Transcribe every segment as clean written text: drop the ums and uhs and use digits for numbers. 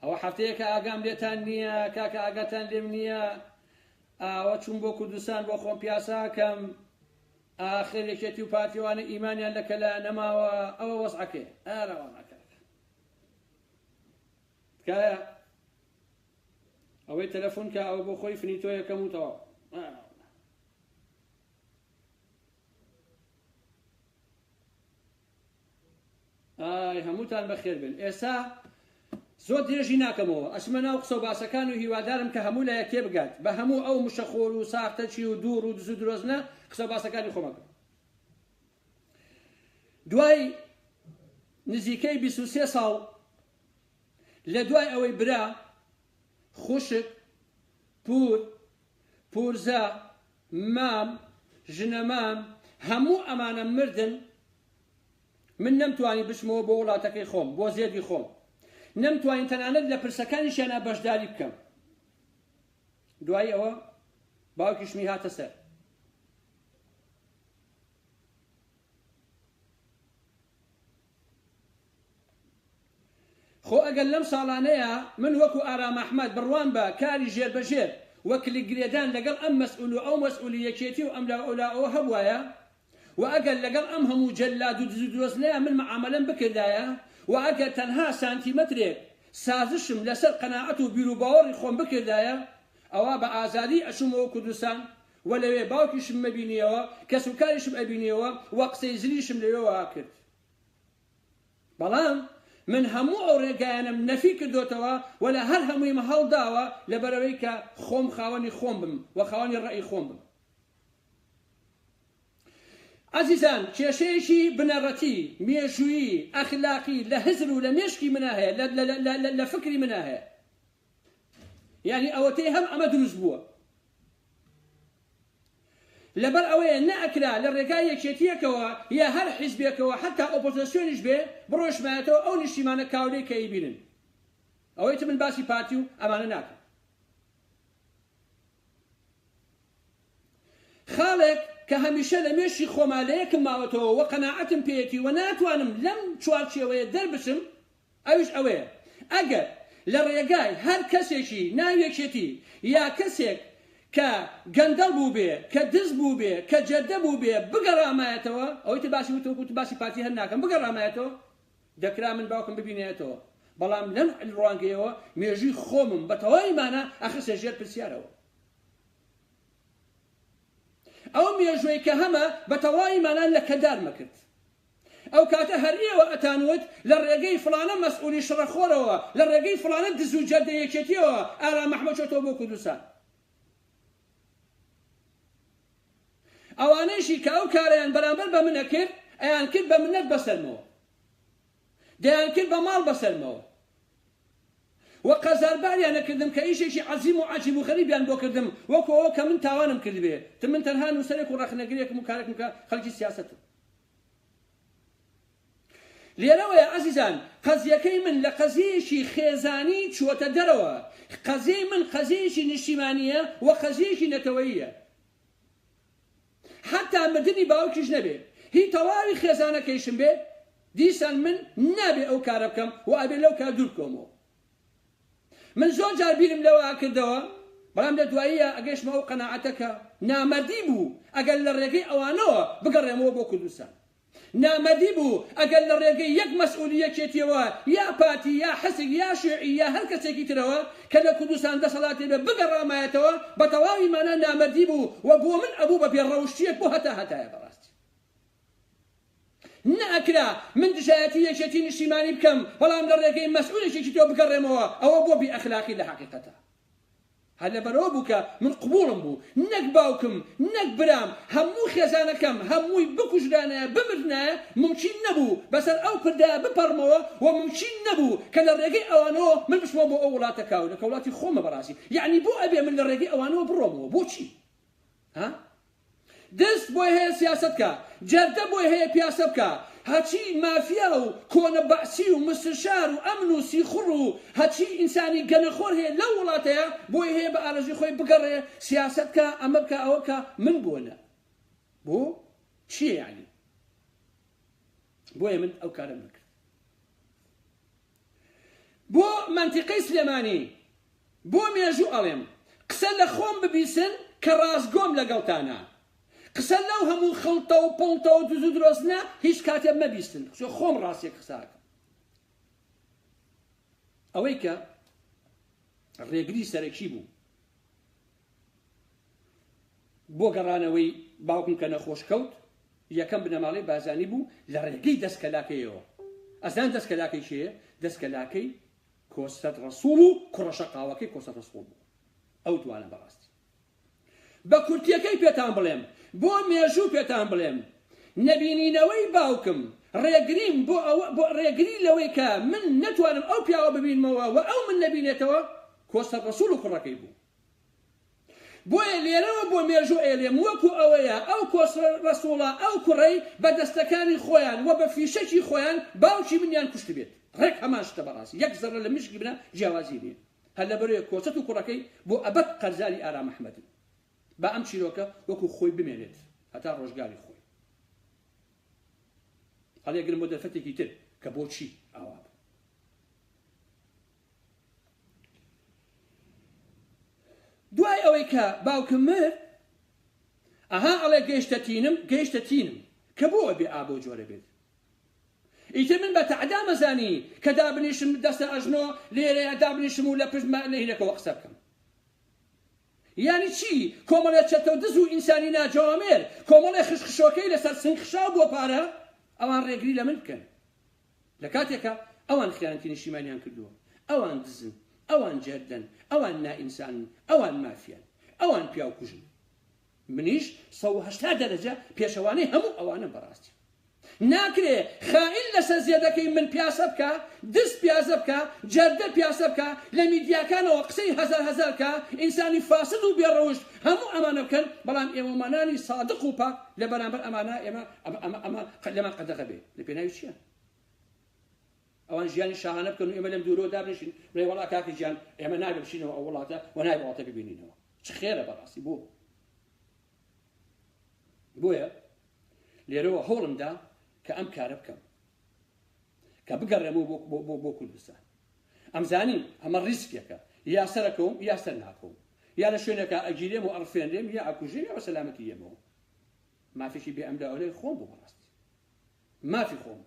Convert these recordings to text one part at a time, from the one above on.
ئەوە هەفتەیەکە ئاگام لێتان نییە کاکە ئاگاتان لێم نییە ئەوە چوون بۆ کوردستان بۆ خۆم پیاساکەم ئاخر یەکێتی و پارتیوانە ئیمانیان لە کەلا نەماوە ئەوە وەزعەکێ ئاراوە ناکات تکایە ئەوەی تەلەفۆن کە ئەوە بۆ خۆی فنیتۆ یەکەم و تەواو ئای هەمووتان بەخێر بن ئێستا زۆر درێژی ناکەمەوە ئەچمە ناو قسە و باسەکان و هیوادارم کە هەموو لە یەکێ بگات بە هەموو ئەو مشەخۆر و ساختەچی و دوور و دز و درۆزنە قسە و باسەکانی خۆمەکە دوای نزیکەی 23 ساڵ لە دوای ئەوەی برا خوشک پور پورزە مام ژنەمام هەموو ئەمانە مردن من نەمتوانی بچمەوە بۆ وڵاتەکەی خۆم بۆ زێدی خۆم نەمتوانین تەنانەت لە پرسەکانیشیانە بەشداری بکەم دوای ئەوە باوکیشمی هاتە سەر خۆ ئەگەر لەم ساڵانەیە من وەکو ئارام ئەحمەد بڕوان بە کاری ژێربەژێر وەکلی گرێدان لەگەڵ ئەم مەسئول و ئەو مەسئولی یەکێتی و ئەم لاوە هەبوایە و ئەگەر لەگەڵ ئەم هەموو جەلاد و دزودرۆزنەیە من معامەلەم بکردایە و ئەگەر تەنها سانتیمەترێک سازشم لەسەر قەناعەت و بیر و باوەڕی خۆم بکردایە ئەوە بە ئازادی ئەچوومەوە کوردستان و لەوێ باوکیشم مەبینیەوە کەسوکاریشم ئەبینیەوە و قسەی زلیشم لەوێوە کرد بەڵام من هەموو ئەو ڕێگایانم نەفی کردوتەوە و لە هەر هەموویمە هەڵداوە لەبەرەوەی کە خۆم خاوەنی خۆم بم و خاوەنی ڕەئی خۆم بم عزیزان کێشەیەکی بنەڕەتی مێژوویی ئەخلاقی لە هزر و لە مێشکی منە هەیە لە فکری منە هەیە یعنی ئەوەتەی هەم ئەمە دروست بووە لەبەر ئەوەیە نەئەکرا لە ڕێگای یەکێتیەکەوە یا هەر حیزبێکەوە حتا ئۆپۆزیسیۆنیش بێ بڕۆشمایەتەوە ئەو نیشتیمانە کاولەی کە ئەیبینن ئەوەی من باسی پارتی و ئەمانە ناکەم خاڵێک کە هەمیشە لە مێشی خۆما لە یەکم ماوەتەوە و قەناعەتم پێیەتی و ناتوانم لەم چوارچێوەیە دەربچم ئەویش ئەوەیە ئەگەر لە ڕێگای هەر کەسێکی ناویەکێتی یا کەسێک کە گەندەڵ بوو بێ کە دز بوو بێ کە جەردە بوو بێ بگەڕامایەتەوە ئەوەی تر باسی وتوکوت باسی پارتی هەر ناکەم بگەڕامایەتەوە دەکرا من باوکم ببینێتەوە بەڵام لەم ڕوانگەیەوە مێژووی خۆمم بە تەواویمانە ئەخستە ژێر پرسیارەوە ئەو مێژوەی کە هەمە بە تەواویمانە لە کەدار مەکرد ئەو کاتە هەر ئێوە ئەتانوت لە ڕێگەی فڵانە مەسئولی شڕەخۆرەوە لە ڕێگەی فڵانە دز و جەردە یەکێتیەوە ئارام ئەحمەد چۆتەوە بۆ کوردستان ئەوانەیشی کە ئەو کارەیان بەرامبەر بە منە کرد ئەیان کرد بە منەت بەسەرمەوە دەیان کرد بە ماڵ بەسەرمەوە و قەزارباریان نەکردم کە ئیشێکی عەزیم و عەجیب و غەریبیان بۆ کردم وەکو ئەوە کە من تاوانم کرد بێ من تەنها نووسەرێک و ڕەخنەگرێکم و کارێکم کە خەڵکی سیاسەتم لێرەوەیە عەزیزان قەزیەکەی من لە قەزیەیەکی خێزانی چووەتە دەرەوە قەزیەی من قەزیەیەکی نیشتیمانیە و قەزیەیەکی نەتەوەییە حتا مردنی باوکیش نەبێ هی تەواوی خێزانەکەیشم بێ دیسان من نابێ ئەو کارە بکەم و ئەبێ لەو کار دوور بکەمەوە من زۆر جار بیرم لەوە کردەوە بەڵام لە دواییە ئەگەیشتمە ئەو قەناعەتەکە نامەردی بوو ئەگەر لە ڕێگەی ئەوانەوە بگەڕێمەوە بۆ کوردستان نامەردی بوو ئەگەر لە ڕێگەی یەک مەسئولی یەکێتیەوە یا پارتی یا حزب یا شیوعی یا هەر کەسێکی ترەوە کە لە کوردستان دەسەڵاتی بێ بگەڕامایەتەوە بە تەواویمانە نامەردی بوو و بۆ من ئەبوو بە بێڕەوشتیەک بۆ هەتایە بەڕاستی نەئەکرا من دژایەتی یەکێتی نیشتیمانی بکەم بەڵام لە ڕێگەی مەسئولێکی تۆ بگەڕێمەوە ئەوە بۆ بیئەخلاقی لە حەقیقەتە هەر لەبەرەوە بوو کە من قبوڵم بوو نەک باوکم نەک برام هەموو خێزانەکەم هەمووی بکوژرانایە بمردنایە ممکن نەبوو بەسەر ئەو پردایە بپەڕمەوە و ممکن نەبوو کە لە ڕێگەی ئەوانەوە من بچمەوە بۆ ئەو وڵاتە کاولە کە وڵاتی خۆمە بەڕاستی یعنی بۆ ئەبێ من لە ڕێگەی ئەوانەوە بڕۆمەوە بۆچی دەست بۆی هەیە سیاسەت بکە جەردە بۆی هەیە پیاسە بکە هەچی مافیا و کۆنە بەعسی و مستشار و ئەمن و سیخڕ و هەچی ئینسانی گەنەخۆر هەیە لەو وڵاتەیە بۆی هەیە بە ئارەژی خۆی بگەڕێ سیاسەت بکە ئەمە بکە ئەوە بکە من بۆنە بۆ چییە یعنی بۆیە من ئەو کارم نەکرد بۆ منتیقەی سلێمانی بۆ مێژوو ئەڵێم قسە لە خۆم ببیسن کە ڕاستگۆم لەگەڵتانە قسە لەو هەموو خەڵتە و پڵتە و دز و درۆستنە هیچ کاتێ مەبیستن خۆم ڕاستیە قساکەم ئەوەی کە ڕێگری سەرەکی بوو بۆ گەڕانەوەی باوکم کە نەخۆشکەوت یەکەم بنەماڵەی بازانی بوو لە ڕێگەی دەستکەلاکەیەوە ئەزان دەستکەلاکەی چییە؟ دەستکەلاکەی کۆستەت ڕەسوڵ و کوڕەشە قاوەکەی کۆستەت ڕەسوڵ بوو ئەو دوانە بەڕاستی بە کورتیەکەی پێتان بڵێم بۆ مێژوو پێتان بڵێم نەبینینەوەی باوکم ڕێگریم بۆ ڕێگری لەوەی کە من نەتوانم ئەو پیاوە ببینمەوە و ئەو من نەبینێتەوە کۆستەت ڕەسوڵ و کوڕەکەی بوو بۆیە لێرەوە بۆ مێژوو ئێلێم وەکو ئەوەیە ئەو کۆستەت ڕەسوڵە ئەو کوڕەی بە دەستەکانی خۆیان و بە فیشەکی خۆیان باوکی منیان کوشت بێت ڕێک هەمان شتە بەڕاستی یەک زەڕە لە مشکی بنە جیاوازی نیە هەر لەبەرەوەی کۆچەت و کوڕەکەی بۆ ئەبەد قەرزاری ئارام ئەحمەدن با ئەم چیرۆکە وەکو خۆی بمێنێت هەتا ڕۆژگاری خۆی هەڵێگرم بۆ دەرفەتێکی تر کە بۆچی ئاوا بوو دوای ئەوەی کە باوکم مرد ئەها ئەڵێ گەیشتە تینم کە بۆ بێ ئابۆ جۆرە بێت ئیتر من بە تەعدا مەزانی کە دابنیشم دەستە ئەژنۆ لێرەیە دابنیشم و لە پشت لەهینەکەوە قسە بکەم یعنی چی کۆمەڵێ چەتە و دز و ئینسانی ناجوامێر کۆمەڵێ خشخشۆکەی لەسەر سنگ خشاو بۆ پارە ئەوان ڕێگری لە من بکەن لە کاتێکە ئەوان خیانەتی نیشتیمانیان کردووە ئەوان دزن ئەوان جەردەن ئەوان نائینسانن ئەوان مافیان ئەوان پیاو کوژن منیش 180 دەرەجە پێشەوانەی هەموو ئەوانە بەڕاستی ناکرێ خائین لەسەر زێدەکەی من پیاسە بکە دست پیاسە بکە جەردە پیاسە بکە لە میدیاکانەوە قسەی هەزار کە ئینسانی فاسد و بێڕەوشت هەموو ئەمانە بکەن بەڵام ئێوەمانانی صادق و پاک لە بەرامبەر ئەمانە ئێمە لەمان قەدەغە بێ لە پێناوی چییە ئەوان ژیانی شاهانە بکەن و ئێمە لەم دوورەوە دابنیشین بڵێ وەڵا کاکی گیان ئێمە نابێ بچینەوە ئەو وڵاتە و نابێ وڵاتە ببینینەوە چ خێرە بەڕاستی بۆیە لێرەوە هەوڵمدا کە ئەم کارە بکەم کە بگەڕێمەوە بۆ کوردستان ئەمزانی ئەمە ریسکێکە یا سەرەکەوم یا سەر ناکەوم یا لە شوێنێکە ئەگیرێم و ئەڕفێنرێم یا ئەکوژێم یا بە سەلامەتی ئێمەوە مافێکی بێ ئەم لاولەی خۆم بوو بەڕاستی مافی خۆم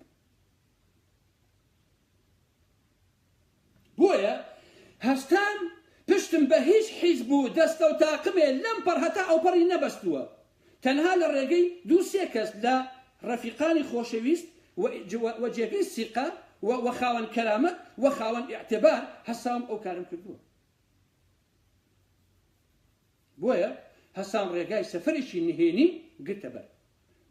بۆیە هەستان پشتم بە هیچ حیزب بوو دەستە و تاقمێ لەم پەر هەتا ئەو پەڕی نەبەستووە تەنها لە ڕێگەی دوو سێ کەس لە ڕەفیقانی خۆشەویست و جێگەی سیقە و خاوەن کەرامەت و خاوەن ئیعتیبار هەسام ئەو کارم کردووە بۆیە هەسام ڕێگای سەفەرێکی نهێنی گرتە بەر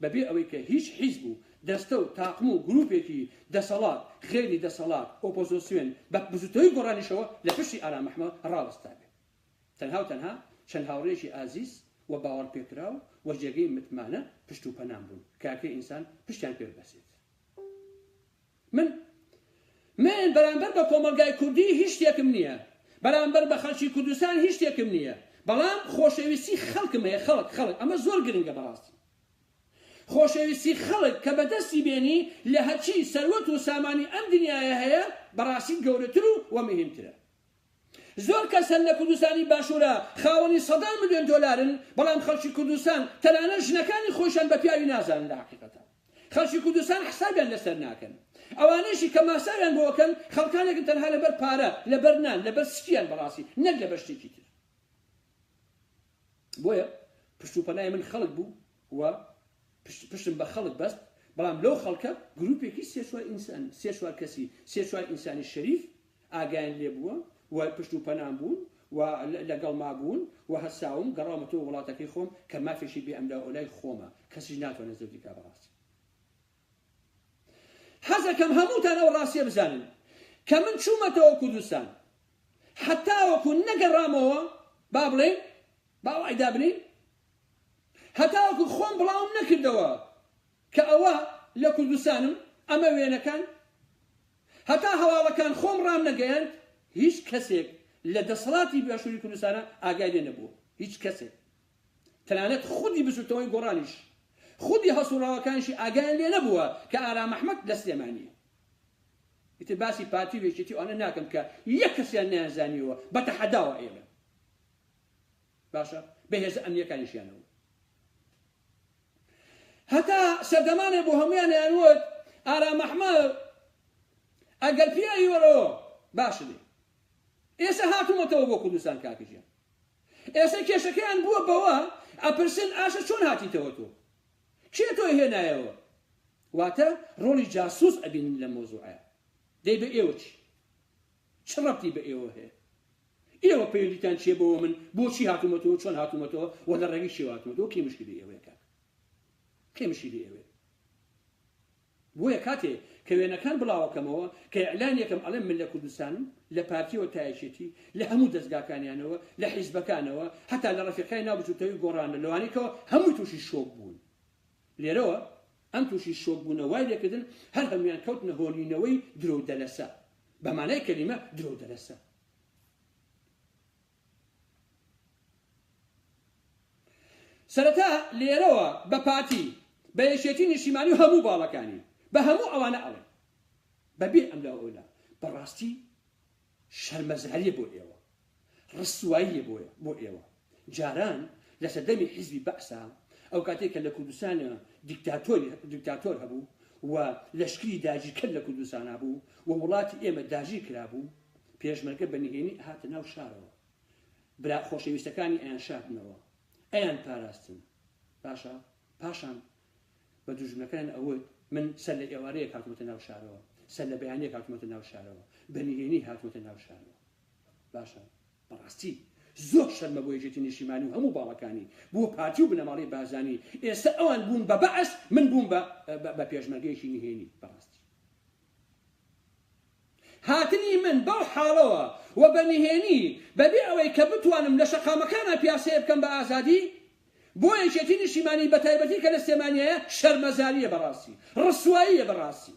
بەبێ ئەوەی کە هیچ حیزب بوو دەستە و تاقم و گروپێکی دەسەڵات خێری دەسەڵات ئۆپۆزۆسیۆن بە بزوتەوەی گۆڕانیشەوە لە پشتی ئارام ئەحمەد ڕاوەستا بێت تەنها و تەنها چەند هاوڕێژی ئازیز و باوەڕ پێکراو و جێگەی متمانە پشت و پەنام بوون کاکەی ئینسان پشتیان پێ بەسێت من بەرامبەر بە کۆمەلگای کوردی هیچ شتێکم نییە بەرامبەر بە خەڵکی کوردستان هیچ شتێکم نییە بەڵام خۆشەویستی خەڵکم هەیە خەڵک ئەمە زۆر گرنگە بەڕاستی خۆشەویستی خەڵک کە بەدەستی بێنی لە هەرچی سەروەت و سامانی ئەم دنیاە هەیە بەڕاستی گەورەتر و مهمترە زۆر کەسن لە کوردستانی باشوورە خاوەنی سەدان ملیۆن دۆلارن بەڵام خەڵکی کوردستان تەنانە ژنەکانی خۆشیان بە پیاوی نازانن لە حەقیقەتە خەڵکی کوردستان حسابیان لەسەر ناکەن ئەوانەیشی کە ماساویان بۆکەن خەڵکانێکن تەنها لەبەر پارە لەبەر نان لەبەر سکیان بەڕاستی نەک لەبەر شتێکی تر بۆیە پشت و پەنای من خەڵک بوو و پشتم بە خەڵک بەست بەڵام لەو خەڵکە گروپێکی سێ چوار کەسی سێ چوار ئینسانی شەریف ئاگایان لێ بووە و پشت و پەنام بوون و لەگەڵ ما بوون و هەساوم گەڕامەتەوە وڵاتەکەی خۆم کە مافێکی بێ ئەم لاولای خۆمە کەسیش ناتوانێت زەوتی کا بەڕاستی حەزەکەم هەمووتان ئەو ڕاستیە بزانن کە من چوومەتەوە کوردستان حتا وەکو نەگەڕامەوە با بڵێن باوای دابنین هەتا وەکو خۆم بڵاوم نەکردەوە کە ئەوە لە کوردستانم ئەمە وێنەکان هەتا هەواڵەکان خۆم ڕام نەگەیاند هیچ کەسێک لە دەسەڵاتی باشووری کوردستانە ئاگای لێ نەبووە هیچ کەسێک تەنانەت خودی بچووتەوەی گۆڕانیش خودی هەسوڕاوەکانشی ئاگایان لێ نەبووە کە ئارام ئەحمەد لە سلێمانیە ئیتر باسی پارتی وێچێتی ئەوانە ناکەم کە یەک کەسیان نەیانزانیوە بە تەحەداوە ئێمە باشە بەهێزە ئەمنیەکانیشیانەوە هەتا سەردەمانێ بۆ هەمویان یانوت ئارام ئەحمەد ئەگەر پیاوی وەرەوە باشە دێ ئێستا هاتوومەتەوە بۆ کوردستان کاکەژیان ئێستا کێشەکەیان بووە بەوە ئەپرسن ئاشە چۆن هاتیتەوە تۆ کێ تۆی هێنایەوە واتە ڕۆڵی جاسوس ئەبینن لە مۆزوعەیە دەی بە ئێوە چ ڕەبتی بە ئێوە هەیە ئێوە پەیوەندیتان چییە بەوە من بۆچی هاتوومەتەوە چۆن هاتوومەتەوە وە لە ڕێگەی چێ هاتوومەتەوە کێ مشکلی ئێوەیە کاک کێ مشکلی ئێوەیە بۆیە کاتێ کە وێنەکان بڵاوەکەمەوە کە ئەعلانیەکەم ئەڵێم من لە کوردستانم لە پارتیەوە تایەشێتی لە هەموو دەستگاکانیانەوە لە حیزبەکانەوە هەتا لە ڕەفیقای ناوبچووتەوەی گۆڕانە لەوانەیەکەوە هەمووی تووشی شۆک بوون لێرەوە ئەم تووشی شۆک بوونە وای لێکردن هەر هەمویان کەوتنە هۆڵینەوەی درۆ دەلەسە بە مانای کەلیمە درۆ دەلەسە سەرەتا لێرەوە بە پارتی بە یەکێتی نیشتیمانی و هەموو باڵەکانی بە هەموو ئەوانە ئەڵێ بەبێ ئەم لە ئەولا بەڕاستی شەرمەزاریە بۆ ئێوە ڕسواییە بۆ ئێوە جاران لە سەردەمی حیزبی بەعسا ئەو کاتێک کە لە کوردستانە دیکتاتۆر هەبوو و لەشکری داژیکرد لە کوردستان بوو و وڵاتی ئێمە داژی کرابوو پێشمەرگە بەنهێنی هاتە ناو شارەوە برا خۆشەویستەکانی ئەیان شاردنەوە ئەیان پاراستن باشە پاشان بە دوژمنەکان ئەوت من سەر لە ئێوارەیە هاتوومەتە ناو شارەوە سەر لە بەیانەیەک هاتوومەتە ناو شارەوە بەنهێنی هاتوومەتە ناو شارەوە باشە بەڕاستی زۆر شەرمە بۆ یەکێتی نیشتیمانی و هەموو باڵەکانی بۆ پارتی و بنەماڵی بازانی ئێستا ئەوان بوون بە بەعس من بووم بە پێشمەرگەیەکی نهێنی بەڕاستی هاتنی من بەو حاڵەوە و بە نهێنی بەبێ ئەوەی کە بتوانم لە شەقامەکانە پیاسەیە بکەم بە ئازادی بۆ یەکێتی نیشتیمانی بە تایبەتی کە لە سلێمانیەیە شەرمەزاریە بەڕاستی ڕسواییە بەڕاستی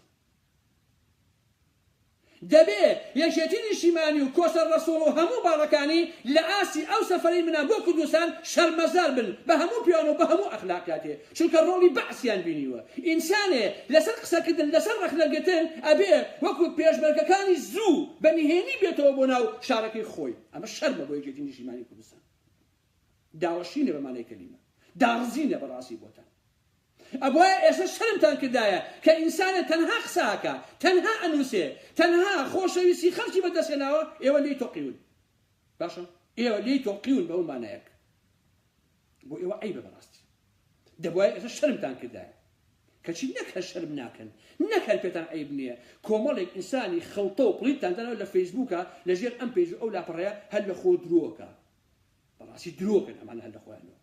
دەبێ یەکێتی نیشتیمانی و کۆسەر ڕەسوڵ و هەموو باڵەکانی لە ئاسی ئەو سەفەرەی منە بۆ کوردستان شەرمەزار بن بە هەموو پیاوە و بە هەموو ئەخلاقیاتێ چونکە ڕۆڵی بەعسیان بینیوە ئینسانێ لەسەر قسەکردن لەسەر ڕەخنەگرتن ئەبێ وەکو پێشمەرگەکانی زوو بە نهێنی بێتەوە بۆ ناو شارەکەی خۆی ئەمە شەرمە بۆ یەکێتی نیشتیمانی کوردستان داوەشینە بە مانای کەلیمە داڕزینە بەڕاستی بۆتان ئەبوایە ئێستا شەرمتان کردایە کە ئینسانە تەنها قساکە تەنها ئەنووسێ تەنها خۆشەویستی خەڵکی بەدەستهێناوە ئێوە لێی تۆقیون باشە ئێوە لێی تۆقیون بەو مانایەک بۆ ئێوە عەیبە بەڕاستی دەبوایە ئێستا شەرمتان کردایە کەچی نەک هەر شەرم ناکەن نەک هەر پێتان عەیب نییە کۆمەڵێک ئینسانی خەڵتە و پڵیتتان دەنەوە لە فەیسبووکە لەژێر ئەم پێیج ئەو لاپەڕەیە هەر لە خۆ درۆکە بەڕاستی درۆکن ئەمانە هەر لە خۆیانەوە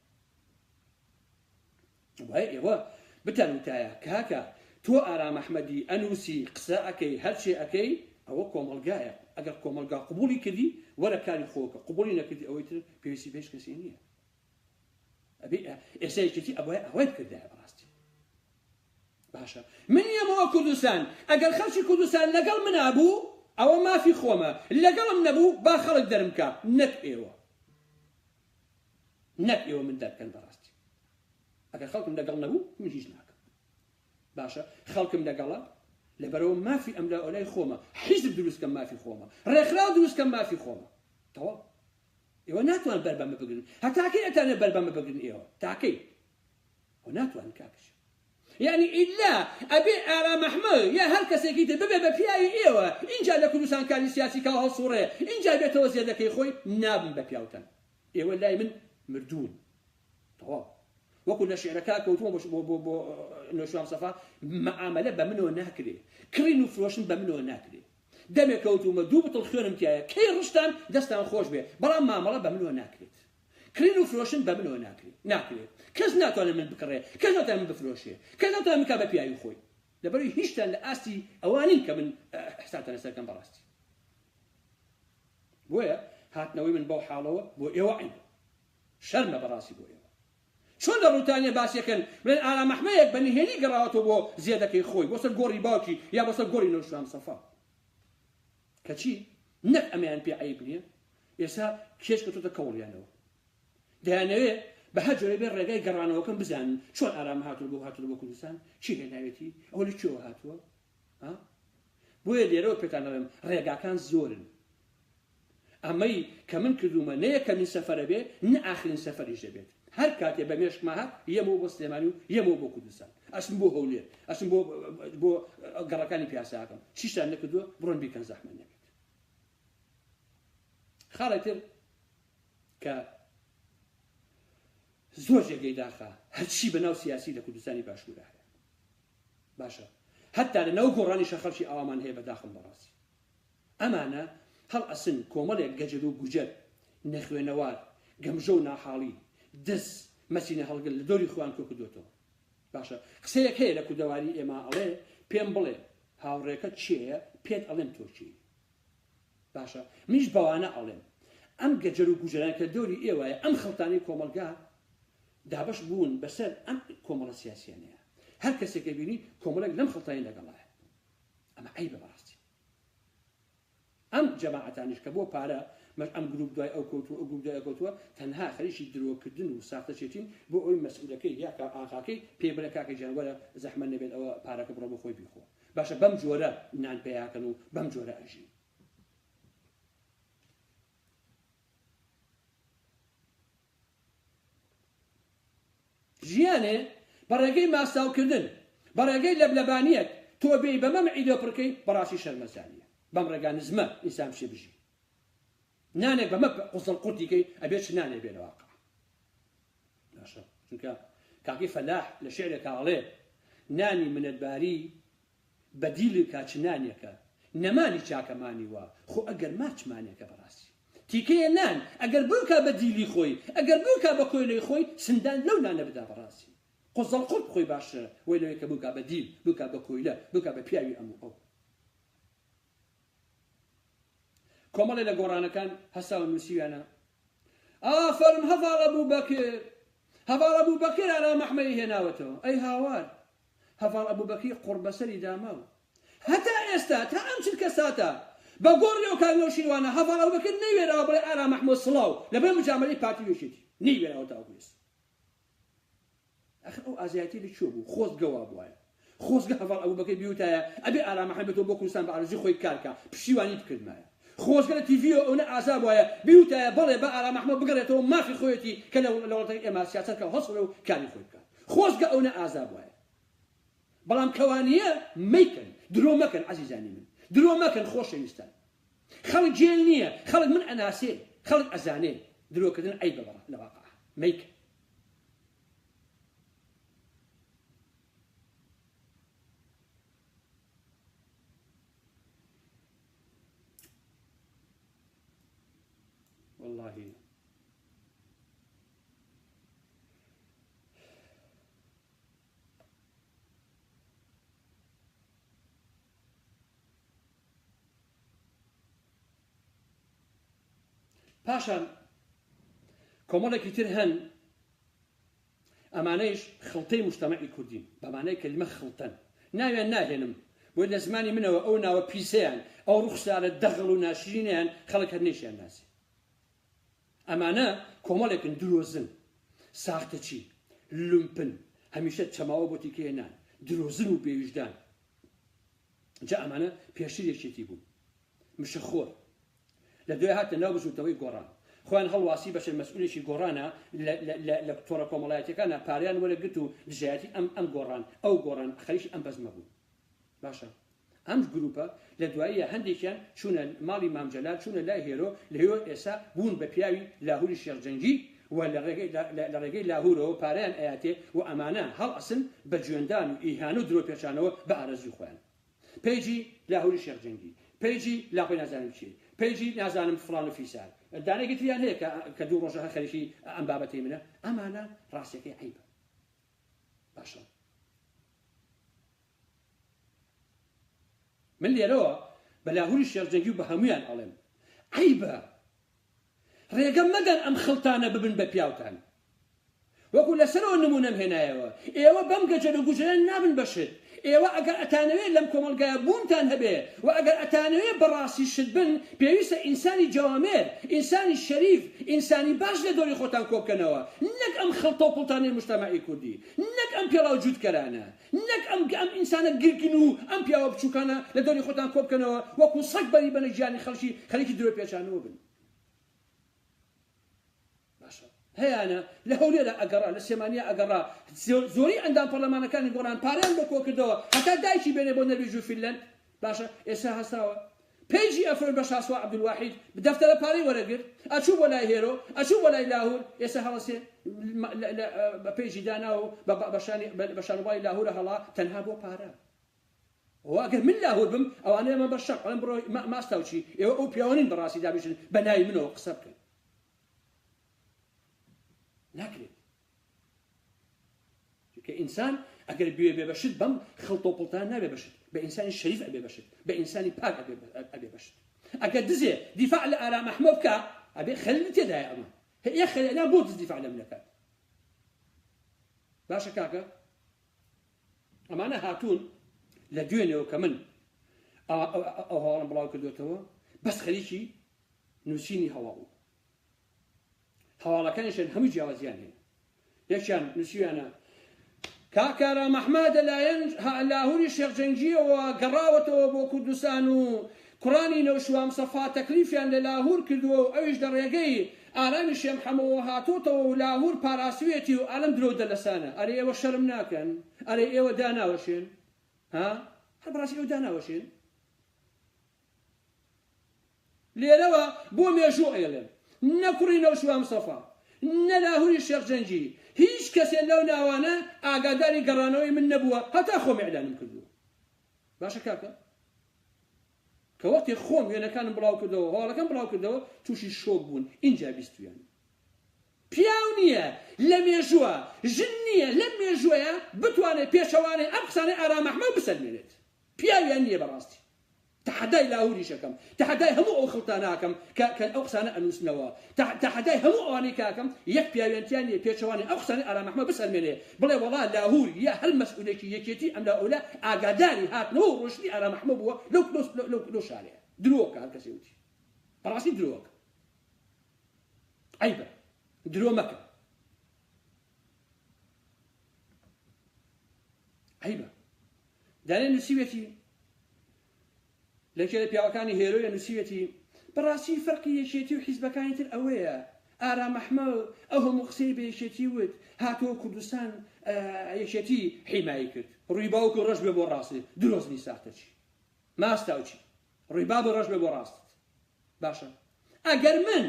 وای ئێوە بتان وتایە کاکە تۆ ئارام ئەحمەدی ئەنووسی قسە ئەەکەی هەرچێ ئەەکەی ئەوە کۆمەلگایە ئەگەر کۆمەلگا قبولی کردی وەرە کاری خۆکە قبولی نەکردی ئەوەی تر پێویستی پێش کەسی نییە ئەبێ ئێستا یەکێتی ئەوەی بکردایە بەڕاستی باشە من نیەمەوە کوردستان ئەگەر خەڵکی کوردستان لەگەڵ منا بوو ئەوە مافی خۆمە لەگەڵم نەبوو با خەڵک دەرم کە نەک ئێوە من دەرکەن بەڕاستی ئەگەر خەڵکم لەگەڵ نەبوو من هیچ ناکەم باشە خەڵکم لەگەڵە لەبەرەوە مافی ئەم لە ئەولای خۆمە حیزب دروستکەم مافی خۆمە ڕێکخراو دروستکەم مافی خۆمە تەواو ئێوە ناتوان بەربەمە بگرن هەتاکەی ئەتانە بەربەمە بگرن ئێوە تاکەی ئەو ناتوان کاکەش یعنی ئیلا ئەبێ ئارام ئەحمەد یا هەر کەسێکی تر ببێ بە پیاوی ئێوە اینجا لە کوردستان کاری سیاسی کاو هەڵسوڕێ اینجا بێتەوە زێدەکەی خۆی نابن بە پیاوتان ئێوە لای من مردوون تەواو وەکو لە شێعرەکە کەوتووە بۆ نۆشوان سەفا مەعامەلە بە منەوە ناکرێ کڕین و فرۆشن بە منەوە ناکرێ دەمێک کەوتومە دوو بتڵ خوێنم تایە کەی ڕشتان دەستان خۆش بێ بەڵام مامەڵە بە منەوە ناکرێت کڕین و فرۆشن بە منەوە ناکرێت کەس ناتوانێت من بکڕێ کەس ناتوانێت من بفرۆشێ کەس ناتوانێت بکا بە پیاوی خۆی لەبەرەوەی هیچتان لە ئاستی ئەوانین کە من حسابتان لەسەرکەم بەڕاستی بۆیە هاتنەوەی من بەو حاڵەوە بۆ ئێوە عەیبە شەرمە بەڕاستی بۆ ئێوە چۆن لە ڕووتانیە باسیەکەن بڵێن ئارام ئەحمەدێک بە نهێنی گەڕاوەتەوە بۆ زێدەکەی خۆی بۆ سەر گۆڕی باوکی یا بۆ سەر گۆڕی نۆشوان سەفا کەچی نەک ئەمەیان پێ عەیب نییە ئێستا کێش کەوتۆتە کەوڵیانەوە دەیانەوێت بە هەر جۆرە بێ ڕێگای گەڕانەوەکەم بزانن چۆن ئارام هاتووە بۆ کوردستان چی هێناوێتی ئەوە لە کوێوە هاتووە بۆیە لێرەوە پێتان دەڵێم ڕێگاکان زۆرن ئەمەی کە من کردومە نە یەکەمین سەفەرە بێ نە ئاخرین سەفەریش دەبێت هەر کاتێ بە مێشکما هات یەمەوە بۆ سلێمانی و یەمەوە بۆ کوردستان ئەچم بۆ هەولێر ئەچم بۆ گەڕەکانی پیاساکەم چیشتان نەکردووە بڕۆن بیکەن زەحمەت نەبێت خاڵێک تر کە زۆر جێگەی داخە هەرچی بەناو سیاسی لە کوردستانی باشوورە هەیە باشە هەتا لە ناو گۆڕانیشە خەڵکی ئاوامان هەیە بەداخڵ بەڕاستی ئەمانە هەڵ ئەسن کۆمەڵێک گەجەل و گوجەر نەخوێنەوار گەمژە و ناحاڵی دەست مەچینە هەڵگرت لە دۆری خۆیان کردوێتەوە باشە قسەیەک هەیە لە کوردەواری ئێمە ئەڵێ پێم بڵێ هاوڕێکە چییە پێت ئەڵێم تۆ چی باشە منیش بەوانە ئەڵێم ئەم گەجەر و گوجەران کە دۆری ئێوەیە ئەم خەڵتانی کۆمەلگا دابش بوون بەسەر ئەم کۆمەڵە سیاسیانەیە هەر کەسێکە بینی کۆمەڵێک لەم خەڵتانی لەگەڵایە ئەمە عیبە بەڕاستی ئەم جەماعەتانیش کە بۆ پارە ئەم گروپ دوای ئەو کەوتووە ئەو گروپ دوای ئەو کەوتووە تەنها خەریکی درۆکردن و ساختەچێتین بۆ ئەوی مەسئولەکەی یا ئاخاکەی پێ بڵێ کاکەی جیان وەرە زەحمەت نەبێت ئەوە پارەکە بڕۆ بۆ خۆی بیخۆ باشە بەم جۆرە نان پێیاکەن و بەم جۆرە ئەژین ژیانێ بەڕێگەی ماساوکردن بەڕێگەی لەبلەبانیەک تۆ بێی بەمەم عیدۆ پڕکەی بەڕاستی شەرمەزانیە بەم ڕێگا نزمە ئینسان شێ بژی نانێک بەمە قوسڵ قورتیکەی ئەبێت چ نانێ بێ لە واقع باشە چونکە کاکی فەلاح لە شعرێکە ئەڵێ نانی منەتباری بەدیلی کاچ نانێکە نەمانی چاکەمانی وە خۆ ئەگەر ماچمانێکە بەڕاستی تیکەیە نان ئەگەر بووکە بە دیلی خۆی ئەگەر بووکە بە کۆیلەی خۆی سندان لەو نانە بدا بەڕاستی قوزەڵ قورت خۆی باشترە وەی لەوەی کە بووکە بە دیل بووکە بە کۆیلە بووکە بە پیاوی ئەموو ئەو کۆمەڵێ لە گۆڕانەکان هەساوە نووسیویانە ئافەرم هەڤاڵ ئەبووبەکر هەڤاڵ ئەبووبەکر ئارا مەحمەدی هێناوەتەوە ئەی هاوار هەڤاڵ ئەبووبەکری قوڕ بەسەری داماوە هەتا ئێستا تا ئەم چرکە ساتە بە گۆڕی و کارنەوە شیروانە هەڤاڵ ئەبووبەکر نەیوێراوە بڵێ ئارا مەحموود سڵاو لەبەر مجامەرەی پارتی وێشێتی نەیوێراوە تاوگوێست ئەخ ئەو ئازایەتی لە چۆ بوو خۆزگەوا بووایە خۆزگە هەڤاڵ ئەبووبەکر بیوتایە ئەبێ ئارا مەحمەد بێتەوە بۆ کوردستان بە ئارەزوی خۆی کارکە پشتیوانی بکردمایە خۆزگە لە تیڤیۆ ئەوە ئازاب وایە بیوتایە بەڵێ بە ئارا مەحمەد بگەڕێتەوە مافی خۆیەتی کە لە وڵاتی ئێمە سیاسەتکە هەسڵێ و کاری خۆی بکات خۆزگە ئەوە ئازاب وایە بەڵام کەوانیە مەیکەن درۆ مەکەن عەزیزانی من درۆ مەکەن خۆشەویستان خەڵک جێل نییە خەڵک من ئەناسێ خەڵک ئەزانێ درۆکردن عەیبە لە واقع مەیکەن والله پاشان کۆمەڵێکی تر هەن ئەمانەیش خڵتەی مجتەمەعی کوردین بەمانای کەلیمە خڵتەن ناویان ناهێنم بۆی لە زمانی منەوە ئەو ناوە پیسەیان ئەو ڕوخسارە دەغڵ و ناشرینیان خەڵک هەر نێشیان ناسی ئەمانە کۆمەڵێکن درۆزن ساختەچی لومپن هەمیشە چەماوە بۆ تیکەیەنان درۆزن و بێویژدان جا ئەمانە پێشترێکێتی بوو مشەخۆر لە دوای هاتە ناو بژووتەوەی گۆڕان خۆیان هەڵواسی بەشە مەسئولێکی گۆڕانە لە تۆڕە کۆمەڵایەتەکانە پاریان وەرەگرت و دژایەتی ئەم گۆڕان ئەو گۆڕان خەریکی ئەم بەزمە بوو باشە ئەم گروپە لە دواییە هەندێکیان چوونە ماڵی مامجەلال چوونە لای هێرۆ لەهێوە ئێستا بوون بە پیاوی لاهوری شێخجەنگی و لە ڕێگەی لاهورەوە پارەیان ئەیاتێ و ئەمانە هەڵ ئەسن بە جوێندان و ئیهان و درۆپێچانەوە بە ئارەزوی خۆیان پێیجی لاهوری شێخجەنگی پێیجی لاپەی نازانم چی پێیجی نازانم فڵان و فیسار دانێکی تریان هەیە کە دوو ڕۆژە خەریکی ئەم بابەتەی منە ئەمانە ڕاستیەکەی عەیبە باشە من لێرەوە بە لاهوری شێخجەنگی و بە هەمویان ئەڵێم عەیبە ڕێگە مەدەن ئەم خڵتانە ببن بە پیاوتان وەکو لەسەرەوە نمونەم هێنایەوە ئێوە بەم گەجەر و گوجەران نابن بەشت ئێوە ئەگەر ئەتانەوێت لەم کۆمەلگایە بوونتان هەبێ و ئەگەر ئەتانەوێت بەڕاستی شت بن پێویستە ئینسانی جوامێر ئینسانی شەریف ئینسانی باش لە دۆری خۆتان کۆبکەنەوە نەک ئەم خەڵتە و پڵتانەی مجتەمەعی کوردی نەک ئەم پێڵاو جوودکەرانە نەک ئەم ئینسانە گرگن و ئەم پیاوە بچووکانە لە دۆری خۆتان کۆبکەنەوە وەکو سەگ بەری بەنە ژیانی خەڵکی درۆ پێچانەوە بن هەیەە لە هەولێرە ئەگەڕا لە سێمانیا ئەگەڕا زۆری ئەندام پەرلەمانەکانی گۆڕان پارەیان بۆ کۆ کردەوە هەتا دایکی بێنێ بۆ نەرویج و فینلەند باشە ئێستا هەستاوە پێیجی ئەفرۆی بە شاسوە عەبدولواحید دەفتەرە پارەی وەرەگرت ئەچوو بۆ لای هێرۆ ئەچوو بۆ لای لاهور ئێستا هەڵەسێ بە پێیجی دانا و بە شانوای لاهورە هەڵا تەنها بۆ پارە ئەگەر من لاهور بم ئەوانەیە مە بە شەق ئەڵێم بڕۆی ماستاوچی ئێوە ئەو پیاوانین بەڕاستی دابیشن بە ناوی منەوە قسە بکەن ناکرێت چونکە ئینسان ئەگەر بێ بەشت بەم خەڵتۆ پڵتان نابێ بەشت بە ئینسانی شەریف ئەبێ بەشت بە ئینسانی پاک ئەبێ بەشت ئەگەر دزێ دیفاع لە ئارام ئەحمە بکە ئەبێ خەلیل تێدایە ئەمە هەیە خەلیلە بۆ دز دیفاع لە منەکات باشە کاکە ئەمانە هاتوون لە دوێنێەوە کە من ئەو هەواڵم بڵاو کردوێتەوە بەس خەریکی نووسینی هەواڵ هەواڵەکانیشان هەموو جیاوازیان هەیە یەکیان نووسیویانە کاکارا مەحمەد لەلایەن لاهوری شێخ جەنگیەوە گەڕاوەتەوە بۆ کوردستان و کوڕانی نەوشوام سەفا تەکلیفیان لە لاهور کردووە و ئەویش لە ڕێگەی ئارامی شێم حەمەوە هاتووتەوە و لاهور پاراسوێتی و ئالەم درۆ دەلەسانە ئەرێ ئێوە شەرم ناکەن ئەرێ ئێوە داناوەشێن هەر بەڕاستی ئێوە داناوەشێن لێرەوە بۆ مێژوو ئێڵێن نەکوڕی نەوشوام سەفا نە لاهوری شێخ جەنگی هیچ کەسێ لەو ناوانە ئاگاداری گەڕانەوەی من نەبووە هەتا خۆم ئیعلانم کردووە باشە کاکە کە وەختی خۆم وێنەکانم بڵاو کردەوە هەواڵەکەم بڵاو کردەوە تووشی شۆک بوون ئینجا بیستویان پیاو نییە لە مێژووە ژن نییە لەم مێژووەیە بتوانێت پێشەوانەی ئەم قسانەی ئارام ئەحمەد بسەلمێنێت پیاویان نییە بەڕاستی تحدای لاهوری شەکەم تحدای هەموو ئەو خەڵتاناکەم کە ئەو قسانە ئەنووسنەوە تحدای هەموو ئەوانەی کاکەم یەک پیاوێنتیان نیە پێچەوانەی ئەو قسانەی ئارام ئەحمەد بسەلمێنێ بڵێ وەڵا لاهور یا هەر مەسئولێکی یەکێتی ئەم لاولا ئاگاداری هاتنەوە و ڕۆشتی ئارام ئەحمەد بووە لەو شارەیە درۆکە هەر کەسێ وتی بەڕاستی درۆکە عەیبە درۆ مەکە عەیبە دانێ نووسیوێتی لەکێ لە پیاوەکانی هێرۆیە نووسیوێتی بەڕاستی فەرقی یەکێتی و حیزبەکانی تر ئەوەیە ئارام ئەحمەد ئەو هەموو قسەی بە یەکێتی وت هاتووە کوردستان یەکێتی حیمایی کرد ڕووی باوک و ڕەش بێ بۆ ڕاستی درۆزنی ساختەچی ماستاوچی ڕووی با بۆ ڕەش بێ بۆ ڕاستت باشە ئەگەر من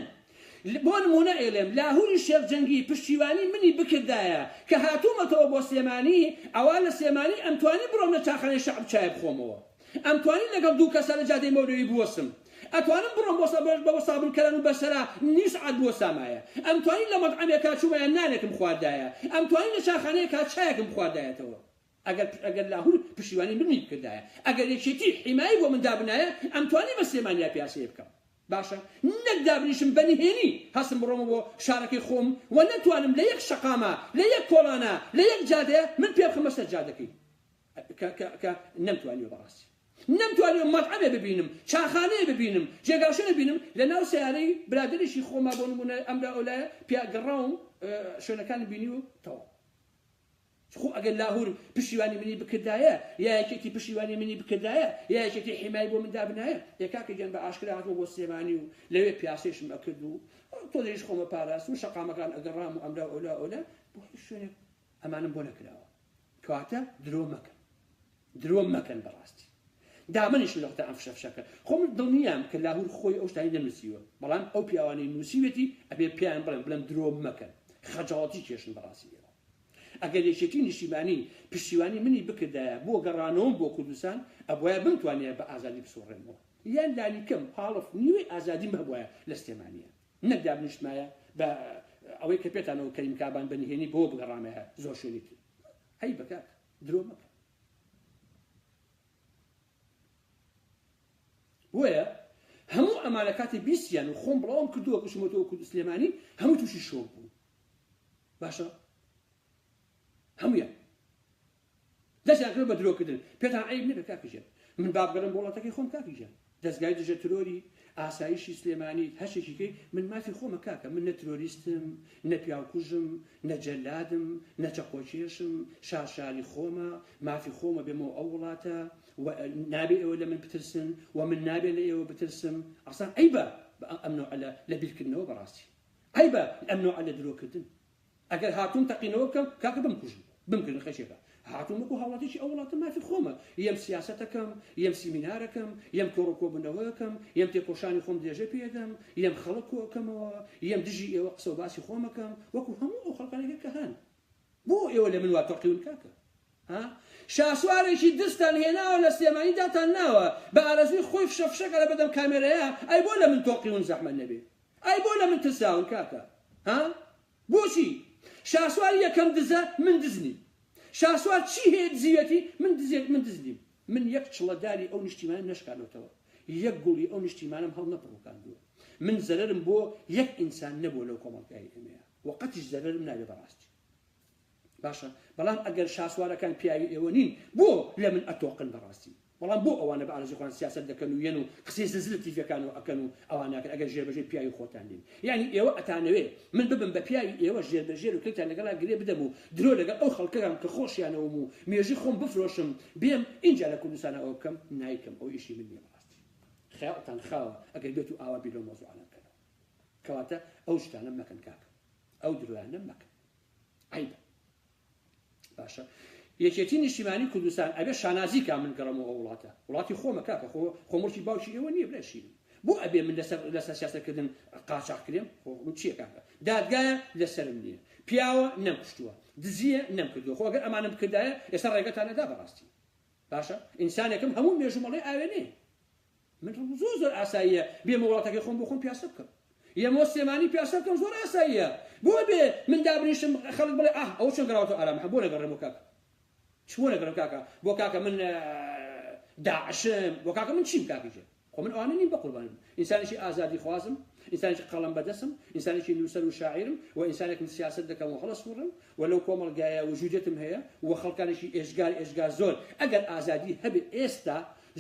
بۆ نمونە ئێڵێم لاهوری شێخ جەنگی پشتیوانی منی بکردایە کە هاتوومەتەوە بۆ سلێمانی ئەوان لە سلێمانی ئەمتوانی بڕۆم لە چاخانەی شەعب چای بخۆمەوە ئەمتوانی لەگەڵ دوو کەسە لە جادەی مەولەوی بوەسم ئەتوانم بڕۆم بۆ سابلکەران و بەسەرا نیش عاد بۆ سامایە ئەمتوانی لە مەطعەمێکا چوومەیان نانێکم خواردایە ئەمتوانی لە چاخانەیەکا چایەکم خواردایەتەوە ئەگەر لاهور پشتیوانی منی بکردایە ئەگەر یەکێتی حیمایی بۆ من دابنایە ئەمتوانی بە سلێمانیا پیاسەیە بکەم باشە نەک دابنیشم بەنهێنی هەستم بڕۆمە بۆ شارەکەی خۆم و نەتوانم لە یەک شەقامە لە یەک کۆڵانە لە یەک جادەیە من پێ بخەمە سەر جادەکەی کە نەمتوانیوە بەڕاستی نەمتوانێ مەطعەمێ ببینم چاخانەیە ببینم جێگاشێنە ببینم لە ناو سیارەی برادریشی خۆما بۆ نمونە ئەم لەولایە گەڕاوم شوێنەکانی بینی و تەواو خۆ ئەگەر لاهور پشتیوانی منی بکردایە یا یەکێکی پشتیوانی منی بکردایە یا یەکێکی حیمایی بۆ من دابنایە یەکاکە گەن بە ئاشکرا هاتووە بۆ سلێمانی و لەوێ پیاسێشم ئەکرد و تۆ دەیش خۆمە پاراست و شەقامەکان ئەگەڕام و ئەملا ئەولا بۆ هیچ شوێنێک ئەمانم بۆ نەکراوە کەواتە درۆ مەکەن درۆ مەکەن بەڕاستی دامنیش لەوقتە ئەم فشەفشەکە خۆم دڵنیام کە لاهور خۆی ئەو شتانی نەنووسیوە بەڵام ئەو پیاوانەی نووسیوێتی ئەبێ پیان بڵێن درۆ مەکەن خەجاڵەتی کێشن بەڕاستی ئەگەر یەکێتی نیشتیمانی پشتیوانی منی بکردایە بۆ گەڕانەوە بۆ کوردستان ئەبوایە بمتوانێت بە ئازادی بسوڕێنەوە یان لانی کەم حاڵف نیوەی ئازادیم هەبوایە لە سلێمانیە نەک دابنیشتمایە بە ئەوەی کە پێتانەوە کەریم کابان بەنهێنی بۆ بگەڕامەیە زۆر شوێنی تر هەی بەکات درۆ مەکە بۆیە هەموو ئەمانە کاتی بیستیان و خۆم بڵاوم کردووە کشمەتەوە کورد سلێمانی هەموو تووشی شۆک بوو باشە هەمویان دەستیان کرد بە درۆکردن پێتان عیب نەبێت کاکیژێن من بابگەرم بۆ وڵاتەکەی خۆم کاکیژێن دەستگای دژە ترۆری ئاسایشی سلێمانی هەشتێکیکەی من مافی خۆمە کاکە من نە ترۆریستم نە پیاوکوژم نە جەلادم نە چەقۆکێشم شارشاری خۆمە مافی خۆمە بێمەوە ئەو وڵاتە نابێ ئێوە لە من بترسن و من نابێ لە ئێوە بترسم ئەسان عیبە ئەم نوع لە بیرکردنەوە بەڕاستی عیبە ئەم نوع لە درۆکردن ئەگەر هاتوون تەقینەوە بکەم کاکە بمکوژن بمکردن خەشێکە هاتوون وەکو هاوڵاتێکی ئەو وڵاتە مافی خۆمە یەم سیاسەتەکەم یەم سیمینارەکەم یەم کۆڕۆکۆبوونەوەیەکەم یەم تێکۆشانی خۆم درێژە پێدەم یەم خەڵک کۆکەمەوە یەم دژی ئێوە قسە و باسی خۆمەکەم وەکو هەموو ئەو خەڵکانێکە کە هەن بۆ ئێوە لە من وا تەقیون کاکە شاسوارێکی دستان هێناوە لە سلێمانی داتان ناوە بە ئارەزوی خۆی فشەفشەکە لە بەدەم کامێرەیە ئەی بۆ لە من تۆقیون زەحمەت نەبێ ئەی بۆ لە من ترساون کاکە بۆچی شاسوار یەکەم دزە من دزنی شاسوار چی هەیە دزیوەتی من دزنیم من یەک چڵەداری ئەو نیشتیمانم نەشکانەوەتەوە یەک گوڵی ئەو نیشتیمانم هەڵ نەپڕووکاندووە من زەرەرم بۆ یەک ئینسان نەبووە لەو کۆمەڵگای ئێمەیە وەقەتیش زەرەرم نابێ بەڕاستی باشە بەڵام ئەگەر شاسوارەکان پیاوی ئێوە نین بۆ لە من ئەتۆقن بەڕاستی بەڵام بۆ ئەوانە بە ئارەزوی خۆیان سیاسەت دەکەن و یەن و قسەی زلزلەتی فێکانەوە ئەکەن و ئەوان ناکەن ئەگەر ژێربەژێر پیاوی خۆتان نین یعنی ئێوە ئەتانەوێ من ببم بە پیاوی ئێوە ژێربەژێر و کلتان لەگەڵا گرێ بدەم و درۆ لەگەڵ ئەو خەڵکەکان کە خۆشیانەوەم و مێژی خۆم بفرۆشم بێم اینجا لە کوردستانە ئەوە بکەم نایکەم ئەو ئیشی من نییە بەڕاستی خەیاڵتان خاوە ئەگەر بێت و ئاوا بیر لەو مۆزوعانە بکەنەوە کەواتە ئەو شتانە مەکەن کاکە ئەو درۆیانە مەکەن عیبە باشە یەکێتی نیشتیمانی کوردستان ئەبێ شانازی کا من گەڕەمەوە ئەو وڵاتە وڵاتی خۆمە کاکە خۆمەڵکی باوکی ئێوە نییە بلێشین بۆ ئەبێ من لەسەر سیاسەتکردن قاچاقکرێم من چییە کاکە دادگایە لەسرم نییە پیاوە نەمکوشتووە دزیە نەمکردووە خۆ ئەگەر ئەمانم کردایە ئێستا ڕێگەتانەدا بەڕاستی باشە ئینسانێکم هەموو مێژومەڵی ئاوێنێ من زۆر ئاساییە بێمە وڵاتەکەی خۆم بۆ خۆم پیاسە بکەم یەمە سلێمانی پیاسە بکەم زۆر ئاساییە بۆ بێ من دابنیشم خەڵک بڵێ ئەو چۆن گەڕاوەتەوە ئارامە بۆ نەگەڕێم کاکە چۆن نەگەڕم کاکە بۆ کاکە من داعشم بۆ کاکە من چیم کاکیژێ خۆ من ئەوانە نیم بەقوربانم ئینسانێکی ئازادی خوازم ئینسانێکی قەڵەم بەدەستم ئینسانێکی نووسەر و شاعرم و ئینسانێکم سیاسەت دەکەم و هەڵەسوڕم و لەو کۆمەڵگایە وجودەتم هەیە و خەڵکانێکی ئێژگار زۆر ئەگەر ئازادی هەبێ ئێستا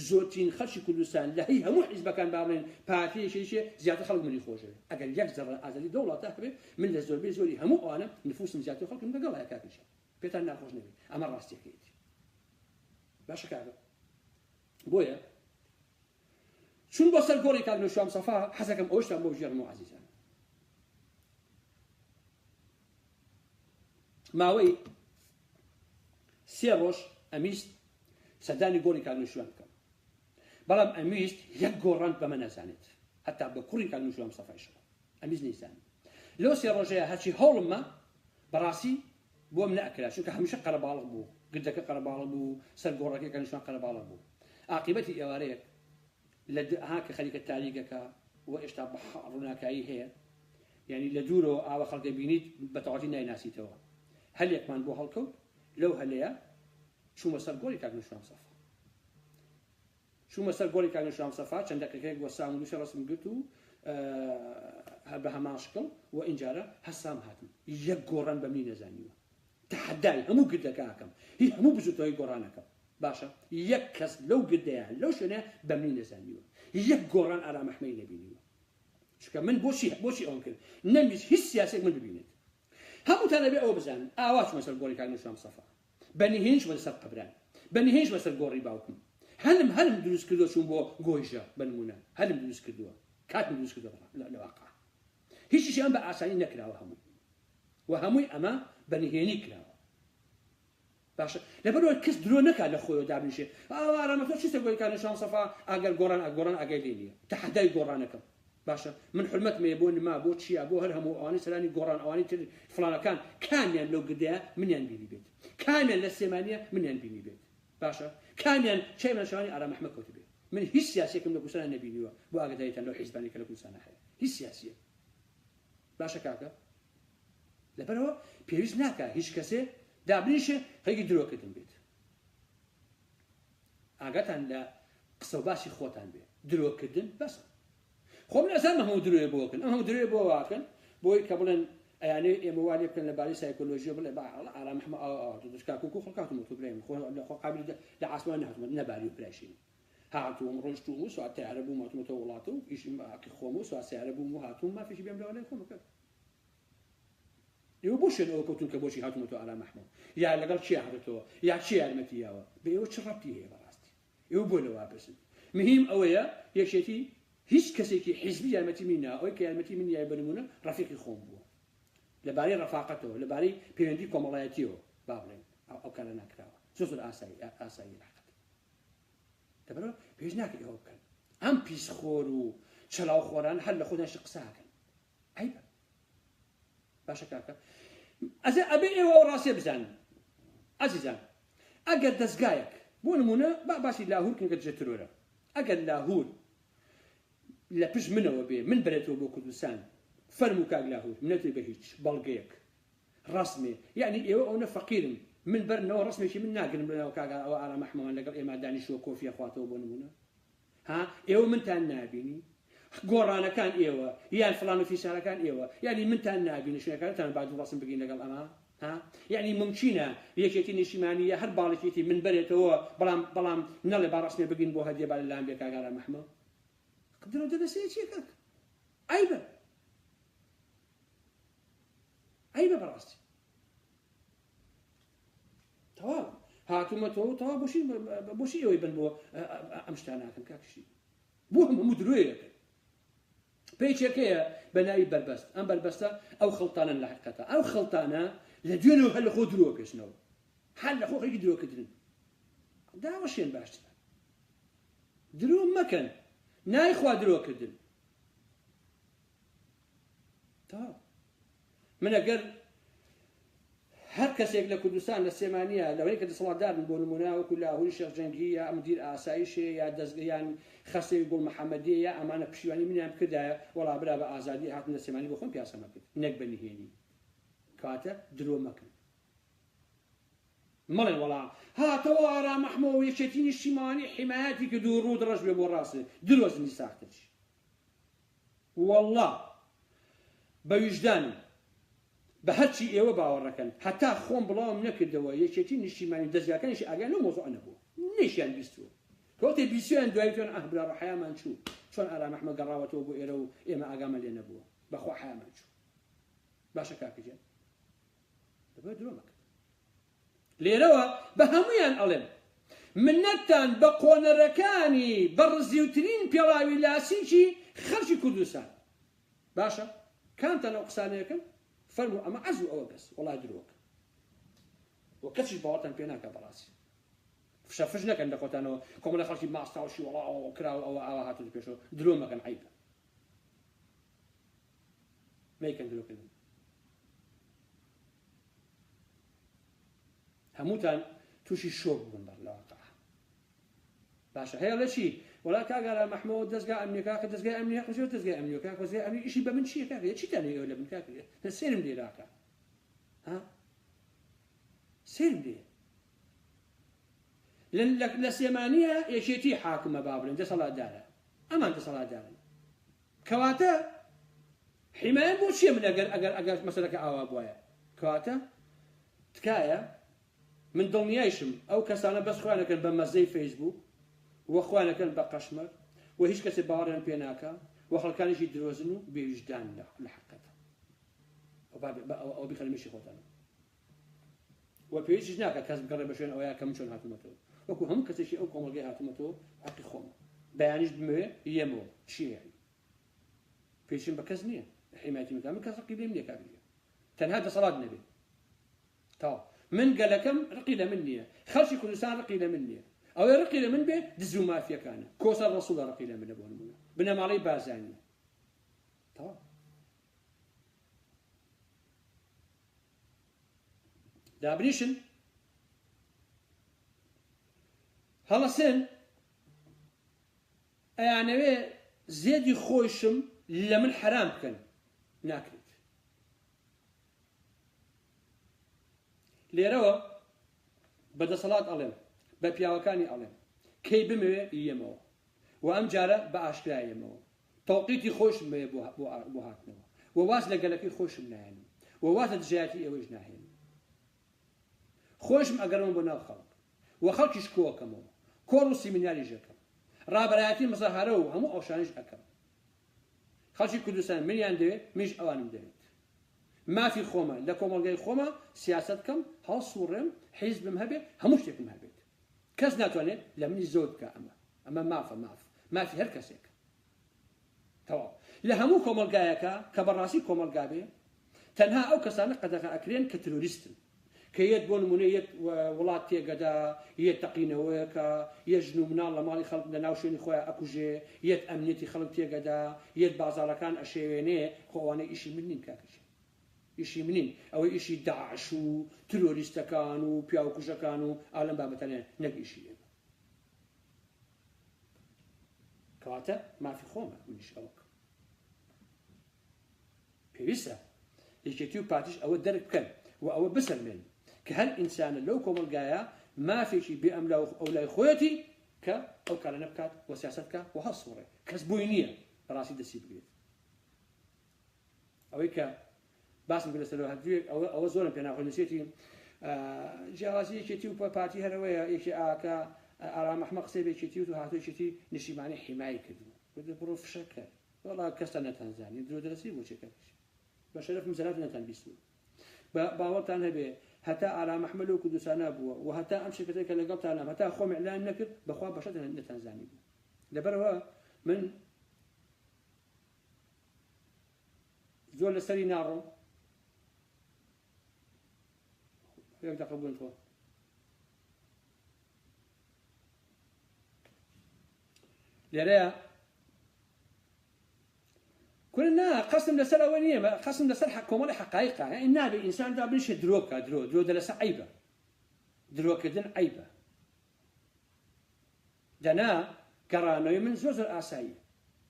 زۆرترین خەڵکی کوردستان لە هەی هەموو حیزبەکان باڵێن پارتیەکێکیە زیاتر خەڵک منی خۆشەوێ ئەگەر یەک زەڕە ئازادی دەوڵاتە هەبێ من لە زۆربەی زۆری هەموو ئەوانە نفوسم زیاتر خەڵکم لەگەڵایە کاکیژە پێتان ناخۆش نەبێت ئەمە ڕاستیەکەیەتی باشە کاکە بۆیە چون بۆ سەر گۆڕی کاک نەوشام سەفا حەزەکەم ئەوشتان بۆ ژێڕم و عەزیزان ماوەی 3 ڕۆژ ئەمیست سەردانی گۆڕی کاک نەوشام بکەم بەڵام ئەمیست یەک گۆڕان بەمە نەزانێت هەتا بە کوڕی کاک نەوشام سەفایشەوە ئەمیست نەیزانێت لەو 3 ڕۆژەیە هەرچی هەوڵممە بەڕاستی بۆم نەئەکرا چونکە هەمیشە قەرەباڵغ بوو گردەکە قەرەباڵغ بوو سەر گۆڕەکەی کاک نەوشام قەرەباڵغ بوو عاقبەتی ئێوارەیەک لە هاکە خەریکە تاریکەکە و ئێشتا بە ڕووناکایی هەیە یعنی لە دوورەوە ئاوە خەڵکە بینیت بە تەواوی نایناسیتەوە هەلێکمان بۆ هەڵکەوت لەو هەلەیە چوومە سەر گۆڕی کاک نەوشام سەفا چوومە سەر گۆڕی کاک نەوشام سەفا چەند دەقیقەیەک وەسام و دووشە ڕەسم گرت و بە هەماشکڵ و ئینجارە هەسام هاتم یەک گۆڕان بەمنی نەزانیوە تەحەدای هەموو گردەکەکەم هیچ هەموو بزوتەوەی گۆڕانەکەم باشە یەک کەس لەو گردەیە لەو شوێنە بەمنی نەزانیوە یەک گۆڕان ئارامەحمەی نەبینیوە چونکە من بۆچی ئەوم کرد نەمیست هیچ سیاسێک من ببینێت هەمووتان ئەبێ ئەوە بزانن ئاوا چوومە سەر گۆڕی کاک نەوشام سەفا بەنهێنج وە لەسەر قەبران بەنهێنج بەسەر گۆڕی باوکم هەلم دروست کردووە چوون بۆ گۆیژە بنمونە هەلم دروست کردووە کاتم دروست کردووە لە واقع هیچیشیان بە ئاسانی نەکراوە هەمووی و هەمووی ئەمە بەنهێنی کراوە باشە لەبەرەوە کەس درۆ نەکات لە خۆیەوە دابنیشێ ئارامەتۆ چیتە گۆڕی کاک نەوشام سەفا ئەگەر گۆڕان ئەگەی لێ نییە تەحەدای گۆڕانەکەم باشە من حرمەتمەیە بۆ نما بۆ چییە بۆ هەر هەموو ئەوانەی سەرانی گۆڕان ئەوانەی تر فڵانەکان کامیان لەو گردەیە منیان بینی بێت کامیان لە سلێمانیە منیان بینی بێت باشە کامیان چێمە شەوانی ئارامەحمە کەوت بێت من هیچ سیاسێکم لە کوردستان نەبینیوە بۆ ئاگاداریتان لەو حیزبانی کە لە کوردستان هەیە هیچ سیاسیە باشە کاکە لەبەرەوە پێویست ناکە هیچ کەسێ دابنیشێ خەڵکی درۆکردن بێت ئاگاتان لە قسە و باسی خۆتان بێ درۆکردن بەسە خۆ من ئەزانم هەموو درۆیە بۆکەن ئەم هەموو درۆیە بۆ واکەن بۆی کە بڵێن يعني موالي كان لبالي سايكولوجيا بلا على محمد دشكاكو خلقاتهم تبريم خو قابل لعاسمان هاتم نبالي براشين هاتم رجتو سو تعربوا ما متولاتو ايش ما خمو سو تعربوا هاتم ما فيش بيعملوا عليهم خمو كذا يوبوشن او كنتو كبوشي هاتم تو على محمد يا لقال شي حدتو يا شي المتياوا بيو شربتي هي براستي يوبولو وابس مهم اويا يشتي هیچ کەسێکی حیزبی یارمەتی مینا ئەوەی کە یارمەتی من یای بنمونە ڕەفیقی خۆم بووە لەبارەی ڕەفاقەتەوە لەبارەی پەیوەندی کۆمەڵایەتیەوە با بڵێن ئەو کارە ناکراوە زۆر ئاسایی لاقەت دەبەرەوە پێویست ناکرێت ئەوە بکەن ئەم پیسخۆر و چەلاوخۆران هەر لە خۆدان قساکەن عیبە باشە کاکە ئەبێ ئێوە ئەو ڕاستیە بزانن عەزیزان ئەگەر دەستگایەک بۆ نمونە باسی لاهور کە دەچێت ترۆرە ئەگەر لاهور لە پشت منەوە بێ من بێتەوە بۆ کوردستان فەرموو کاک لاهور منەتوی بە هیچ بەڵگەیەک ڕسمێ یعنی ئێوە ئەوە فەقیرن من بەرنەوە ڕسمێکی من ناگرم بڵێنەوە کاک ئەوە ئارام محمەد لەگەڵ ئێمە دانیشتووە کۆفیە خواتەوە بۆ نمونە ها ئێوە منتان نابینی گۆڕانەکان ئێوە یان فڵان و فیسارەکان ئێوە یعنی منتان نابینی شوێنەکانتان بعد ڕسم بگین لەگەڵ ئەمە ها یعنی ممکنە یەکێتی نیشتیمانیە هەر باڵێکێتی من بەرێتەوە بەڵام نەڵێ با ڕسمێ بگین بۆ هەدیە با لەلایەن بێ کاک ئارام محمەد قدروا درسيه شيكك عيبه براسي تمام هاتوا تو بوشي يبن بو امشتاناكم كاكشي بو مدرويك بيتشكيه بناي بربست ام بربسته او خلطانه لحقتها او خلطانه لدينو هل خدروك شنو حل اخوك يدروك درن دا وشين باش درو مكان ناي خوا درو كردن تا من اگر هر کەسێک لە کوردستان لە سێمانیە لەوەی کە دەسەڵاتدارن بۆ نمونە وەکو لاهوری شێخ جەنگی یا مدیر ئاسایشێ یا دەستگەیان خەسەوی گوڵ محەممەدیە یا ئەمانە پشیوانی منیان کردایە وەڵا برا بە ئازادی هاتن لە سێمانی بۆ خۆم پیاسەمە کرد نەک بەنهێنی کاتە درۆ مەکرد مەڵێن وەڵا هاتەوە ئارام محمەد و یەکێتی نیشتیمانی حیمایەتی کرد و ڕوو دڕەش بێ بۆ ڕاستێ درۆزنی ساختەچ وەڵڵا بە ویژدانم بە هەرچی ئێوە باوەڕەکەن هەتا خۆم بڵاوم نەکردەوە یەکێتی نیشتیمانی دەستگاکانیشی ئاگیان لەو مۆزوع نەبووە نەیشیان بیستووە کەوتێ بیستویان دوای تۆن ئەهبرا ڕەحەیامان چوو چۆن ئارام محمەد گەڕاوەتەوە بۆ ئێرە و ئێمە ئاگامان لێ نەبووە بەخوا حەیامان چوو باشە کاکەجان دەبێت درۆ مەکرد لێرەوە بە هەمویان ئەڵێن منەتان بە قۆنەرەکانی بەڕزیوترین پێڵاوی لاسیکی خەڵکی کوردستان باشە کامتان ئەو قسانەیەکەن فەرموو ئەمە عەز و ئەوە بەس وەڵای درۆکە وە کەسیش باوەڕتان پێ ناکە بەڕاستی فش نەکەن لە خۆتانەوە کۆمەڵە خەڵکی ماستاوشی وەڵا ئەوە کراوە ئەوە هاتووە پێشەوە درۆ مەکەن عەیبە مەیکەن درۆکردن هەمووتان تووشی شۆک بوون بەڕلاوەقع باشە هەیە لە چی وەڵا کاگارە محمەوە دەستگا ئەمنیەکە کە دەستگای ئەمنیە قژێت دەستگای ئەمنیەکە دەستگای ئەمنی ئیشی بە من چییە کاکە چیتان هەیە لە من کاکە سێرم لێراکە ها سێرم لێ لە سێمانیە یەکێتی حاکمە با بڵێن دەسەڵاتدارە ئەمان دەسەڵاتدارن کەواتە حیمایەت بۆ چییە من ئەگەر مەسەلەکە ئاوا بووایە کەواتە تکایە من دڵنیایشم ئەو کەسانە بەس خوانەکەن بە مەزەی فەیسبوک وە خوانەکەن بە قەشمەر و هیچ کەسێ باوەڕیان پێ ناکە و خەڵکانیشی درۆزن و بێویژدان لە حەقەتە ئەو بیخەنمیشی خۆتانە و پێویستیش ناکە کەس بگەڕێ بە شوێن ئەوەیە کە من چۆن هاتوومەتەوە وەکو هەموو کەسێکی ئەو کۆمەڵگەی هاتوومەتەوە حەقی خۆمە بەیانیش بمەوێ یەمەوە چییە پێشم بە کەس نییە حیمایەتی من کەس ڕقی لێم نییە کابریە تەنها دەسەڵات نەبێت تاوە من گەلەکەم ڕقی لە من نییە خەڵکی کوردستان ڕقی لە من نییە ئەوەی ڕقی لە من بێ دز و مافیەکانە کۆسەر ڕەسوولە ڕقی لە منە بۆ نمونە بنەماڵەی بازانیە تاوە دابریشن هەڵەسێن ئەیانەوێ زێدی خۆشم لە من حرام بکەن ناکرێت لێرەوە بەدەسەڵات ئەڵێم بە پیاوەکانی ئەڵێم کەی بمەوێ یەمەوە و ئەم جارە بە ئاشکرایەمەوە تەوقیتی خۆشم بێ بۆ هاتنەوە و واز لە گەلەکەی خۆشم نایەنم وواتە دژایەتی ئێوەش ناهێن خۆشم ئەگەڕم بۆ ناو خەڵک و خەڵکیش کۆکەمەوە کۆڕ و سیمیناری ژەکەم ڕابەرایەتی مزەهارە و هەموو ئەوشانش ئەەکەم خەڵکی کوردستان منیان دەوێت منیش ئەوانم دەوێت مافی خۆمە لە کۆمەڵگەی خۆمە سیاست بکەم هەڵسوڕێم حیزبم هەبێت هەموو شتێکم هەبێت کەس ناتوانێت لە منی زۆر بکە ئەمە مافی هەر کەسێک تەواو لە هەموو کۆمەڵگایەکە کە بەڕاستی کۆمەڵگا بێ تەنها ئەو کەسانە قەدەغا ئەکرێن کە تروریستن کە یەک بۆ نمونە یەک وڵات تێگەدا یەک تەقینەوەیەکە یەک ژن و مناڵ لە ماڵی خەڵک لە ناو شوێنی خۆیان ئەکوژێ یەک ئەمنیەتی خەڵک تێگەدا یەک بازاڕەکان ئەشێوێنێ خۆوانە ئیشی من نین کاکەشێ ئیشی منین ئەوەی ئیشی داعش و تروریستەکان و پیاوکوژەکان و ئالەم بابەتانێ نەک ئیشی ئێمە کەواتە مافی خۆمە منیش ئەوەکە پێویستە یەکێتی و پارتیش ئەوە دەرک بکەن و ئەوە بسەلمێن کە هەر ئینسانە لەو کۆمەڵگایە مافێکی بێ ئەم ئەو لای خۆیەتی کە ئەو کارانە بکات و سیاست بکات و هەڵسوڕێ کەس بووی نییە بەڕاستی دەستی بگرێت ئەوەی کە باسم کرد لەسەر هەردوویەک ئەوە زۆرم پێ ناخۆی نووسێتی جیاوازی یەکێتی و پارتی هەرەوەیە یەکی ئاکە ئارام ئەحمەد قسەی بە یەکێتی و هاتووی یەکێتی نیشتیمانی حیمای کردو بڕۆ فشەکە وەڵا کەستا نەتانزانی درۆ دەرەسی بۆ چێکەکەش بە شەرەفم زەرات نەتان بیستوە باوەڕتان هەبێ هەتا ئارام ئەحمەد و کوردستانە بووە و هەتا ئەم شرکەتێکە لەگەڵتانە هەتا خۆم ئیعلان نەکرد بەخوا بەشەت نەتانزانی بوو لەبەرەوە من زۆر لەسەری ناڕۆم يك تقبلون تو لريا كلنا قسم لسر أولية قسم لسر حكومة حقائق يعني النبي إنسان ده بنش دروكا درو ده لسه عيبة دروك دين عيبة دنا كرانة من زوز الآساية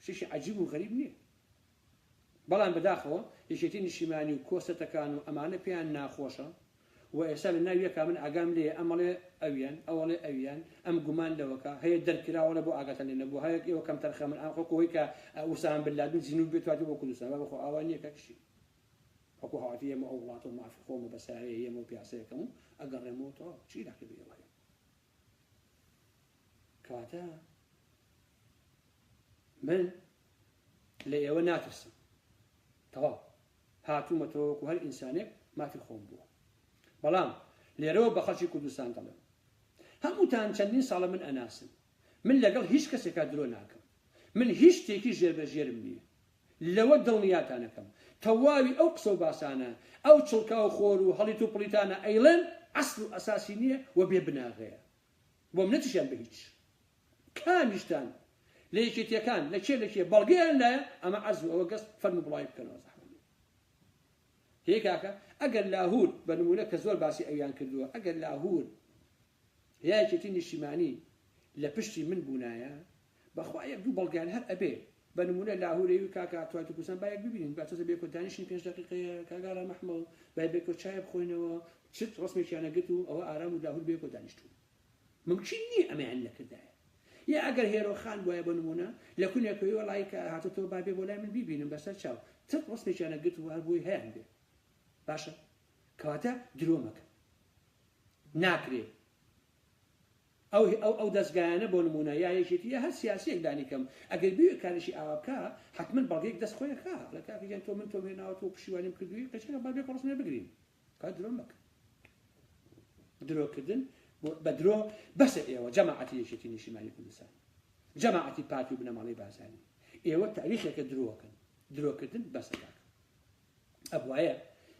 شيء عجيب وغريب نيه بلان بداخله يشتين الشمالي وكوسة كانوا أمانة بيان ناخوشة وإسال النبي كامل أقام لي أمله أويان أم جمان دوكا هي الدركرا ولا بو أقتل النبو هاي وكم ترخى من أخوك وهيك وسام بالله دون زنوب بيتواجه بكل سنة بخو أواني كشيء أكو هاتيه مو أولاد وما في خوم بسارية مو بيعسيكم أقرر موتوا شيء لك بيه الله كاتا من ليه وناتس توا هاتو متوك وهل إنسانك ما في خوم بو بەڵام لێرەوە بە خەڵکی کوردستان دەڵێم هەمووتان چەندین ساڵە من ئەناسم من لەگەڵ هیچ کەسێکا درۆ ناکەم من هیچ شتێکی ژێربەژێرم نییە لەوە دڵنیاتانەکەم تەواوی ئەو قسە و باسانە ئەو چڵکا و خۆر و هەڵی و پڵیتانە ئەیڵێن ئەسڵ و ئەساسی نییە و بێ بناغەیە بۆم نەتیشیان بە هیچ کامیشتان لە یەکێتیەکان لەکێ بەڵگەیان لایە ئەمە عەزم ئەوە گەست فەرمو بڵاوی بکەنەوە هيك هكا أجل لاهور بنمونة كزول باسي أيان كدوه أجل لاهور يا كتير نشيماني لبشتي من بنايا بخوا يبدو بلقان هر أبي بنمونة لاهور يو كاكا تواتو كوسان بايك ببينين بعتذر بيكو دانيشين 5 دقيقة كاغارا محمود بايكو شاي بخوينا و شت رسمي كي أنا قلتو أو آرام لاهور بيكو دانيشتو ممكن ني أمي عنك كدايا يا أجل هيرو خان بويا بنمونة لكن يكوي والله هاتو بابي ولا من بيبينين بس شاو شت رسمي كي أنا قلتو هالبوي هي عندي باشە کەواتە درۆ مەکە ناکرێ ئەو دەستگایانە بۆ نمونە یا یەکێتی یا هەر سیاسیەک دانیکەم ئەگەر بوێ کارێکی ئاوا بکە حتمما بەڵگەیەک دەست خۆی خا لە کاکەیان تۆ من تۆ هێناوە تۆ پشیوانیم کردووی قەچەکە بابێ ڕستنێ بگرین کات درۆ مەکە درۆکردن بە درۆ بەسە ئێوە جەماعەتی یەکێتی نیشتیمانی کوردستان جەماعەتی پارتی و بنەماڵەی بازاری ئێوە تاریخێکە درۆکردن بەسە ئەبوایە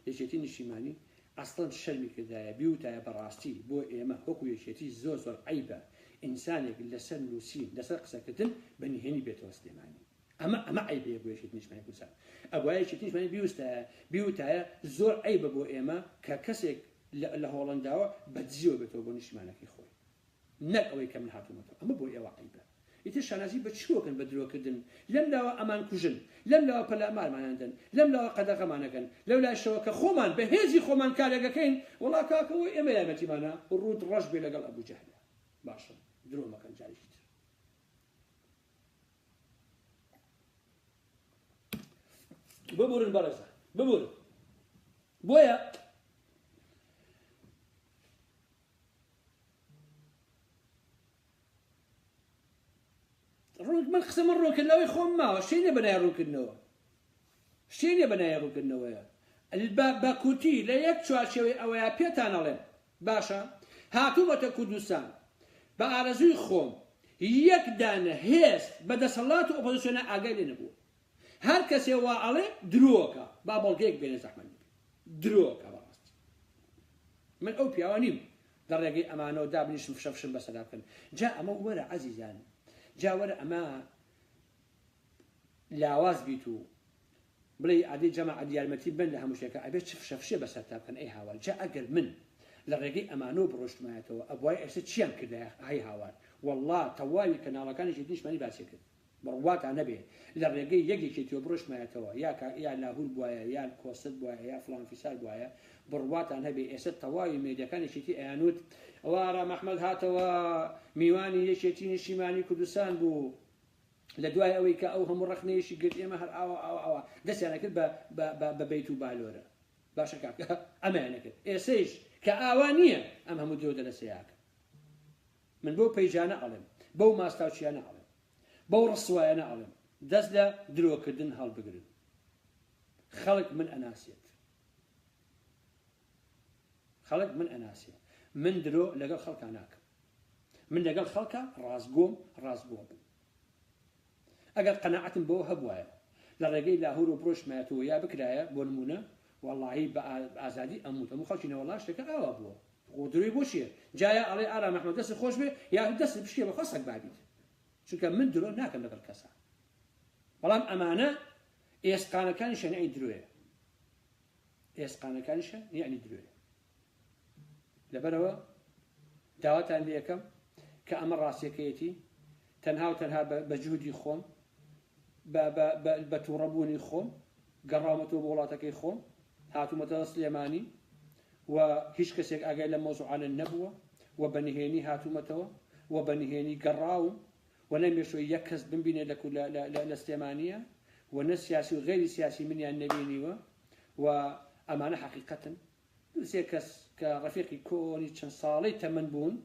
یەکێتی نیشتیمانی ئەسڵەن شەرمی کردایە بیوتایە بەڕاستی بۆ ئێمە وەکو یەکێتی زۆر عیبە ئینسانێک لەسەر نووسین لەسەر قسەکردن بەنهێنی بێتەوە سلێمانی ئەمە عیبەیە بۆ یەکێتی نیشتیمانی کوردستان ئەبوایە یەکێتی نیشتیمانی بیوتایە زۆر عیبە بۆ ئێمە کە کەسێک لە هۆڵەنداوە بەدزیەوە بێتەوە بۆ نیشتیمانەکەی خۆی نەک ئەوەی کە من هاتوومەتەوە ئەمە بۆ ئێوە عیبە ئیتر شانازی بە چۆکن بە درۆکردن لەم لاوە ئەمان کوژن لەم لاوە پەلامارمانەندن لەم لاوە قەدەغەمانەکەن لەو لاشەوە کە خۆمان بە هێزی خۆمان کارێگەکەین وڵا کاکەوە ئێمە یارمەتیمانە ڕوود ڕەش بێ لەگەڵ ئەبوو جەهل باشە درۆ مەکەن جاریشتر ببورن بەڕێزە بۆیە من قسە من ڕوونکردنەوەی خۆم ماوە شتێ نییە بەنای ڕوونکردنەوە شتێ نییە بەنای ڕوونکردنەوەیە بە کورتی لە یەک چوارچێوەی ئەوەیە پێتان ئەڵێم باشە هاتوومەتە کوردستان بە ئارەزووی خۆم یەک دانە هێست بەدەسەڵات و ئۆپۆزیسیۆنە ئاگای لێ نەبووە هەر کەسێ وا ئەڵێ درۆکە با بەڵگەیەک بێنێ زەحمەت درۆکە بەڕاست من ئەو پیاوە نیم لە ڕێگەی ئەمانەوە دابنیشم فشەفشم بەسەدا بکەن جا ئەمە وەرە عەزیزان جا وەرە ئەمە لاواز بیت و بڵێ عادی جەماعەت یارمەتی بن لە هەموو شتێکە ئەبێت چ فشەفشێ بەسەرتا بکەن ئەی هاوار جا ئەگەر من لە ڕێگەی ئەمانەوە بڕۆشتمایەتەوە ئەبوای ئێستا چیان کردایە هەی هاوار وەڵڵا تەواوی کەناڵەکانیشی دیشمانی باسی کرد بڕواتان نەبێ لە ڕێگەی یەکێکێتیوە بڕۆشمایەتەوە یا لاهور بواە یان کۆست بواە یا فڵان فیسال بواە بڕواتان هەبێ ئێستا تەواوی مێدیەکانێکێتی ئەیانوت ئەوە ئارام ئەحمەد هاتەوە میوانی یەکێتی نیشتیمانی کوردستان بوو لە دوای ئەوەی کە ئەو هەموو ڕەخنەیەشی گرت ئێمە هەر ئەوە دەستیانە کرد بە بەیت و بالۆرە باشە کاکە ئەمەیانە کرد ئێسەیش کە ئاوا نییە ئەم هەموو درۆ دەلەسەیاکە من بەو پەیجانە ئەڵێم بەو ماستاوچیانە ئەڵێم بەو ڕسوایانە ئەڵێم دەست لە درۆکردن هەڵبگرن خەڵک من ئەناسێت خەڵک من ئەناسێ من درۆ لەگەڵ خەڵکا ناکەم من لەگەڵ خەڵکە ڕازگۆم ڕازگۆ بم ئەگەر قەناعەتم بەوە هەبوایە لە ڕێگەی لاهور و بڕۆشمایەتەوە یا بکرایە بۆ نمونە وەڵڵاهی بە ئازادی ئەموو خەڵکی نەوەڵا شتێکە ئاوا بووە ڕۆدروی بۆ چییە جایە ئەڵێ ئارام ئەحمەد دەست خۆش بێ یا دەست بشکێ بە خۆسەک بابیت چونکە من درۆ ناکەم لەگەڵ کەسا بەڵام ئەمانە ئێسقانەکانیشە نەی درۆیە ئێسقانەکانیشە یعنی درۆیە لەبەرەوە داواتان لێ یەکەم کە ئەمە ڕاستیەکەیەتی تەنها و تەنها بە جوودی خۆم بە تووڕەبوونی خۆم گەڕاومەتەوە بە وڵاتەکەی خۆم هاتوومەتە سلێمانی و هیچ کەسێک ئاگای لە مۆزوعانە نەبووە و بەنهێنی هاتوومەتەوە و بەنهێنی گەڕاوم و نەمێشۆی یەک کەس بمبینێ لە سلێمانیە و نە سیاسی و غێری سیاسی منیان نەبینیوە و ئەمانە حەقیقەتن دووسێ کەس کە ڕەفیقی کۆنی چەند ساڵەی تەمەن بوون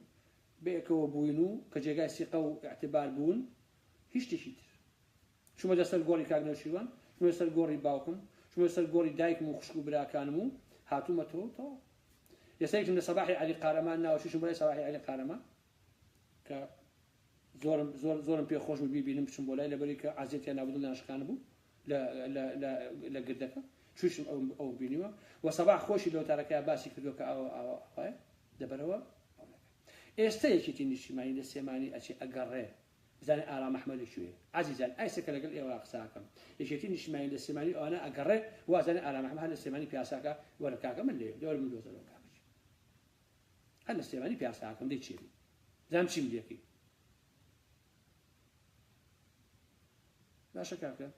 بەیەکەوە بووین و کە جێگای سیقە و اعتبار بوون هیچ شتێکی تر چوومە دەسەر گۆڕی کاکنەوشیوان چوومە سەر گۆڕی باوکم چوومە سەر گۆڕی دایکم و خوشک و براکانم و هاتوومەتەوە تەواو یەسەیەکم لە سەباحی عەلی قارەمان ناوەشیشم بۆ لای سەباحی عەلی قارەمان کە زۆرم پێ خۆش بوو بیبینم بچم بۆ لای لەبەری کە عەزیەتیان نابوو دڵدانشکان بوو لە گردەکە چوشم ئەو بینیوە و سەباح خۆشی لە وتارەکەی باسی کردووە کە ئەوە دەبەرەوە ئێستا یەکێتی نیشتیمانی لە سێمانی ئەچێ ئەگەڕێ بزانێ ئارام ئەحمەدی شوێ عەزیزان ئایسەکە لەگەڵ ئێوە قساکەم یەکێتی نیشتیمانی لە سێمانی ئەوانە ئەگەڕێ وازانێ ئارام ئەحمەد لە سێمانی پیاساکە وەرە کاکە من لێ دەوەرە من دۆزەرەوە کاکەی هەر لە سێمانی پیاساکەم دەی چێری زانم چیم لێکی باشە کاکە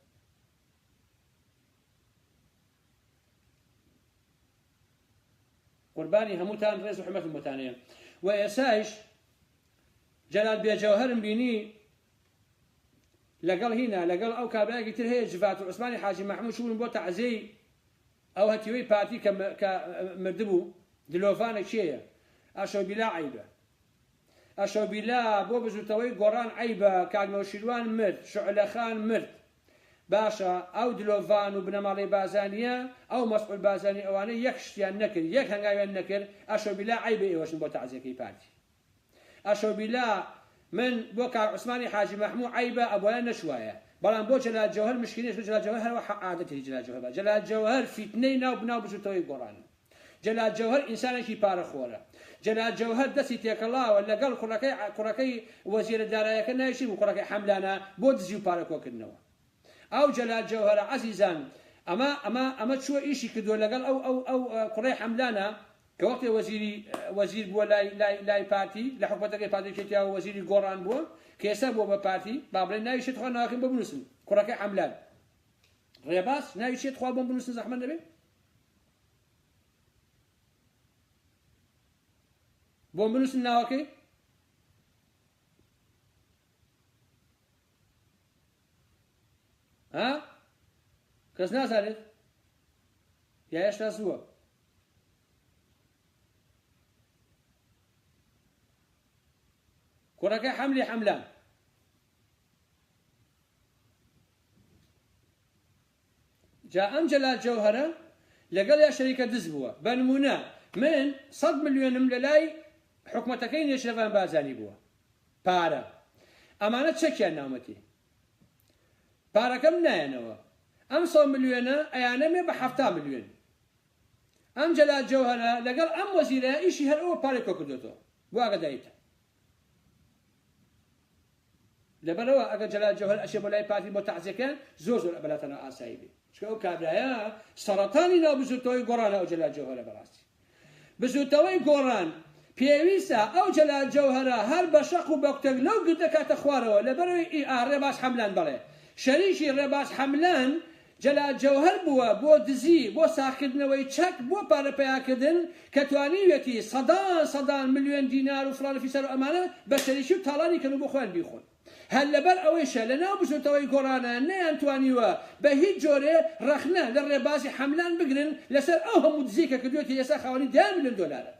قوربانی هەمووتان ڕێز و حرمەتم بۆتانەیە و ئێسایش جەلال بێجەوهەرم بینی لەگەڵ هینا لەگەڵ ئەو کابراایەکی تر هەیە جڤات و عوسمانی حاجی مەحموود شوون بۆ تەعزیەی ئەو هەتیوەی پارتی کە مردبوو دلۆڤانە کێیە ئاشۆبیلا عەیبە ئاشۆبیلا بۆ بزوتەوەی گۆڕان عەیبە کاگنەوشیروان مرد شعلەخان مرد باشە ئەو دلۆڤان و بنەماڵی بازانیە ئەو مەسئول بازانی ئەوانە یەک شتیان نەکرد یەک هەنگاویان نەکرد ئاشۆبیلا عەیبە ئێوەشن بۆ تەعزیەکەی پارتی ئاشۆبیلا من بۆ کاک عوسمانی حاجی مەحموود عەیبە ئەبوایە نەشوایە بەڵام بۆ جەلال جەوهەر مشکلێش جەلال جەوهەر هەروە عادەتی جەلال جەوهەر جەلال جەوهەر فیتنەی ناو بژوتەوەی گۆڕانە جەلال جەوهەر ئینسانێکی پارەخۆرە جەلال جەوهەر دەستی تێکەڵاوە لەگەڵ کوڕەکەی وەزیرە داراییەکە ناویشی بوو کوڕەکەی حەملانە بۆ دزی و پارەکۆکردنەوە ئەو جەلال جەوهەرە عەزیزان ئەمە چووە ئیشی کردووە لەگەڵ ئەو کوڕەی حەملانە کە وەختی وەزیر بووە لای پارتی لە حکومەتەکەی پارتیکێتیاوە وەزیری گۆڕان بووە کە ئێستا بووە بە پارتی با بڵێن ناوی شێت خوا ناوەکەم بۆ بنووسن کوڕەکەی حەملان ڕێباز ناوی شێت خوا بۆم بنووسن زەحمەت نەبێت بۆم بنووسن ناوەکەی ها کەس نازانێت یا هێشتا زووە کوڕەکەی حەملی حەملان جا ئەم جەلال جەوهەرە لەگەڵ یا شەریکە دز بووە بە نمونە من 100 ملیۆنم لە لای حکومەتەکەی نێشێڤان بازانی بووە پارە ئەمانە چەکیان ناومەتی پارەکەم نایەنەوە ئەم 100 ملیۆنە ئەیانەمێ بە 70 ملیۆن ئەم جەلال جەوهەرە لەگەڵ ئەم وەزیرە ئیشی هەر ئەوە پارێک کۆکردوێتەوە بۆ ئاگاداریتە لەبەرەوە ئەگەر جەلال جەوهەر ئەچێ بۆ لای پارتی بۆ تەعزیەکان زۆر ئەبەلاتەنە ئاسایی بێ چکە ئەو کابرایە سەرەتانی ناو بزوتەوەی گۆڕانە ئەو جەلال جەوهەرە بەڕاستی بزوتەوەی گۆڕان پێویستە ئەو جەلال جەوهەرە هەر بە شەق و بەکتەک لەو گردە کاتە خوارەوە لەبەرەوەی ڕێباز حەملان بەڵێ شەریکی ڕێباز حەملان جەلال جەوهەر بووە بۆ دزی بۆ ساخکردنەوەی چەک بۆ پارەپەیاکردن کە توانیوێتی سەدان ملیۆن دینار و فڵان فیسەر و ئەمانە بە شەریکی و تاڵانی کردن بۆ خۆیان بیخۆن هەر لەبەر ئەوەیشە لە ناو بزوتەوەی گۆڕانە نەیانتوانیوە بە هیچ جۆرێ ڕەخنە لە ڕێبازی حەملان بگرن لەسەر ئەو هەموو دزی کە کردوێتی ئێستا خاوەنی 10 ملیۆن دۆلارە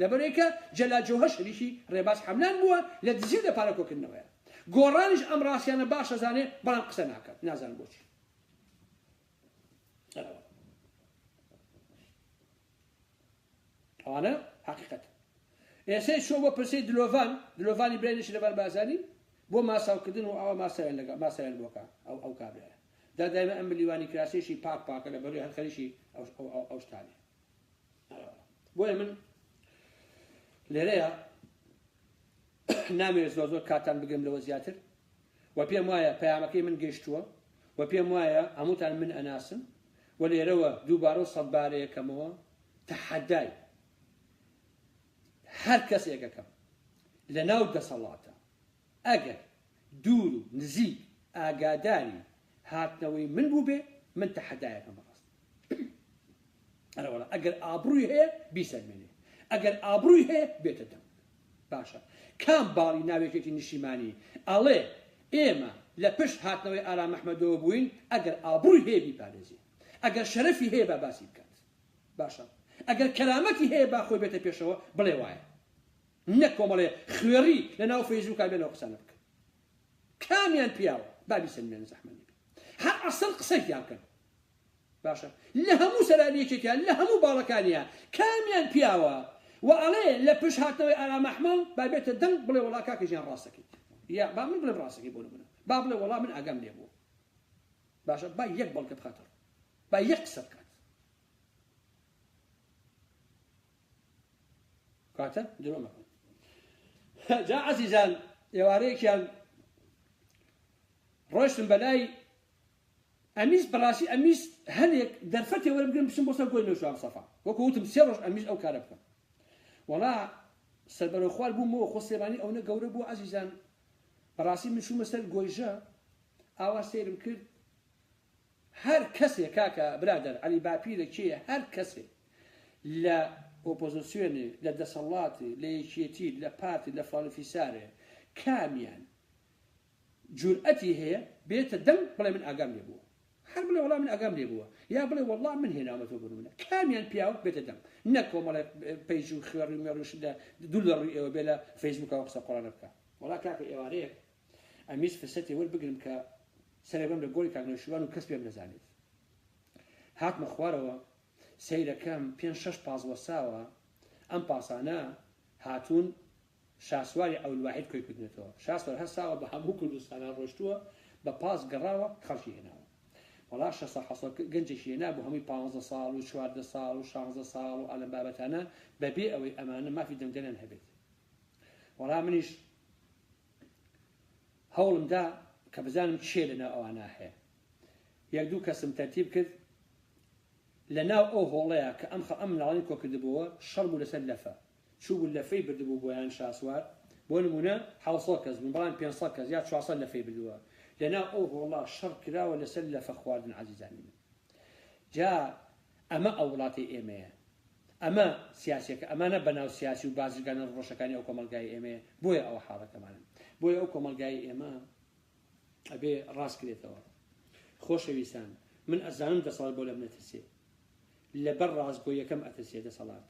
لەبەرەوەیکە جەلال جەوهەر شەریکی ڕێباز حەملان بووە لە دزی لە پارە کۆکردنەوەیە گۆڕانیش ئەم ڕاستیانە باشە زانێ بەڵام قسە ناکات نازانم بۆچی ئەوانە حەقیقەت ئێستا شۆ بۆ پرسەی دلۆڤانی برێنشی لەبەر بازانی بۆ ماساوکردن و ئەوە ماسایان بۆکە ئەو کابرایە دادایمە ئەم ملیوانی کراسێشی پاکە لە بەروی هەر خەریشی ئەو شتانێ بۆیە من لێرەیە نامەوێت زۆر کاتان بگەم لەوە زیاتر و پێم وایە پەیامەکەی من گەیشتووە و پێم وایە هەمووتان من ئەناسم و لێرەوە دووبارە و سەدبارەیەکەمەوە تەحەدای هەر کەسێکەکەم لە ناو دەسەڵاتە ئەگەر دوور و نزیک ئاگاداری هاتنەوەی من بوو بێ من تەحەدایەکەم بەڕاست ئەرەوەڵە ئەگەر ئابڕووی هەیە بیسەلمێنێ ئەگەر ئابڕووی هەیە بێتە دەم باشە کام باڵی ناوێکێکی نیشیمانی ئەڵێ ئێمە لە پشت هاتنەوەی ئارام ئەحمەدەوە بووین ئەگەر ئابڕووی هەیە بیپارێزێ ئەگەر شەرەفی هەیە با باسی بکات باشە ئەگەر کەرامەتی هەیە با خۆی بێتە پێشەوە بڵێ وایە نەک کۆمەڵێ خوێڕی لە ناو فەیسبووکا بێنەوە قسانە بکەن کامیان پیاوە با بیسەلمێنن زەحمەت نەبێ هەر ئەسڵ قسەیان بکەن باشە لە هەموو سەرانیەکێکیان لە هەموو باڵەکانیان کامیان پیاوە و ئەڵێ لە پشت هاتنەوەی ئارام ئەحمەد با بێتە دەنگ بڵێ وەڵا کاکە ژیان ڕاستەکەیت یا با من بڵێم ڕاستەکەی بۆ نمونە با بڵێ وەڵا من ئاگام لێ بوو باشە با یەک بەڵکە بخاتەوە با یەک قسە بکات کاتە درۆ مەکەن جا عەزیزان ئێوارەیەکیان ڕۆیشتم بەلای ئەمیس بەڕاستی ئەمیس هەلێک دەرفەتێ وەربگرم بچم بۆ سەر گۆی نوێژوان سەفا وەکو وتم 3 ڕۆژ ئەمیس ئەو کارە بکەم وەڵا سەربەرە خوار بوومەوە خۆ سێبانی ئەوە گەورە بوو عەزیزان بەڕاستی من چوومە سەر گۆیژە ئاوا سێرم کرد هەر کەسێک کاکە برادەر عەلی باپیرە کێیە هەر کەسێک لە ئۆپۆزیسیۆنێ لە دەسەڵاتی لە یەکێتی لە پارتی لە فڵانفیسارێ کامیان جورئەتی هەیە بێتە دەنگ بڵێ من ئاگام لێ بووە هەر بڵێ وەڵام من ئاگام لێ بووە یا بڵێ وەڵام من هێناوەتەوە بۆ نمونە کامیان پیاوە بێتە دەنگ نەک کۆمەڵێ پەیج و خوێڕی مێڕوش لە دوو لە ڕووی ئێوە بێ لە فەیسبووکەوە قسە قۆڕانە بکە وەڵا کاکە ئێوارەیەک ئەمیس فرسەتی وەربگرم کە سەرێبەم لە گۆڵی کاکنەوشیوان و کەس پێم نەزانێت هاتمە خوارەوە سەیرەکەم 5-6 پاس وەساوە ئەم پاسانە هاتوون شاسواری ئەولواحید کۆی کردنێتەوە شاسوار هەساوە بە هەموو کوردستانان ڕۆشتووە بە پاس گەڕاوە خەڵکی هێناوە وەڵا 600 گەنجێکی هێنا بۆ هەمووی 15 ساڵ و 14 ساڵ و 16 ساڵ و ئەلەم بابەتانە بەبێ ئەوەی ئەمانە مافی دەنگدەنیان هەبێت وەڵا منیش هەوڵمدا کە بزانم چێ لەناو ئەوانە هەیە یەک دوو کەسم تەرتیب کرد لە ناو ئەو هۆڵەیە کە ئەم مناڵانی کۆکردبووە شەڕبوو لەسەر لەفە چوو بوو لەفەی بردبوو بۆیان شاسوار بۆ نمونە 700 کەس بوون بەڵام 500 کەس یا 400 لەفەی بردووە لە ناو ئەو هۆڵە شەڕ کراوە لەسەر لەفە خواردن عەزیزانی من جا ئەمە ئەو وڵاتی ئێمەیە ئەمە سیاسیەکە ئەمانە بەناو سیاسی و بازرگانە ڕۆژەکانی ئەو کۆمەلگای ئێمەیە بۆیە ئەوە حاڵەکەمانن بۆیە ئەو کۆمەلگای ئێمە ئەبێ ڕاستکرێتەوە خۆشەویستان من ئەزانم دەسەڵات بۆ لەم نەترسێ لەبەر ڕاستگۆیەکەم ئەترسێ دەسەڵات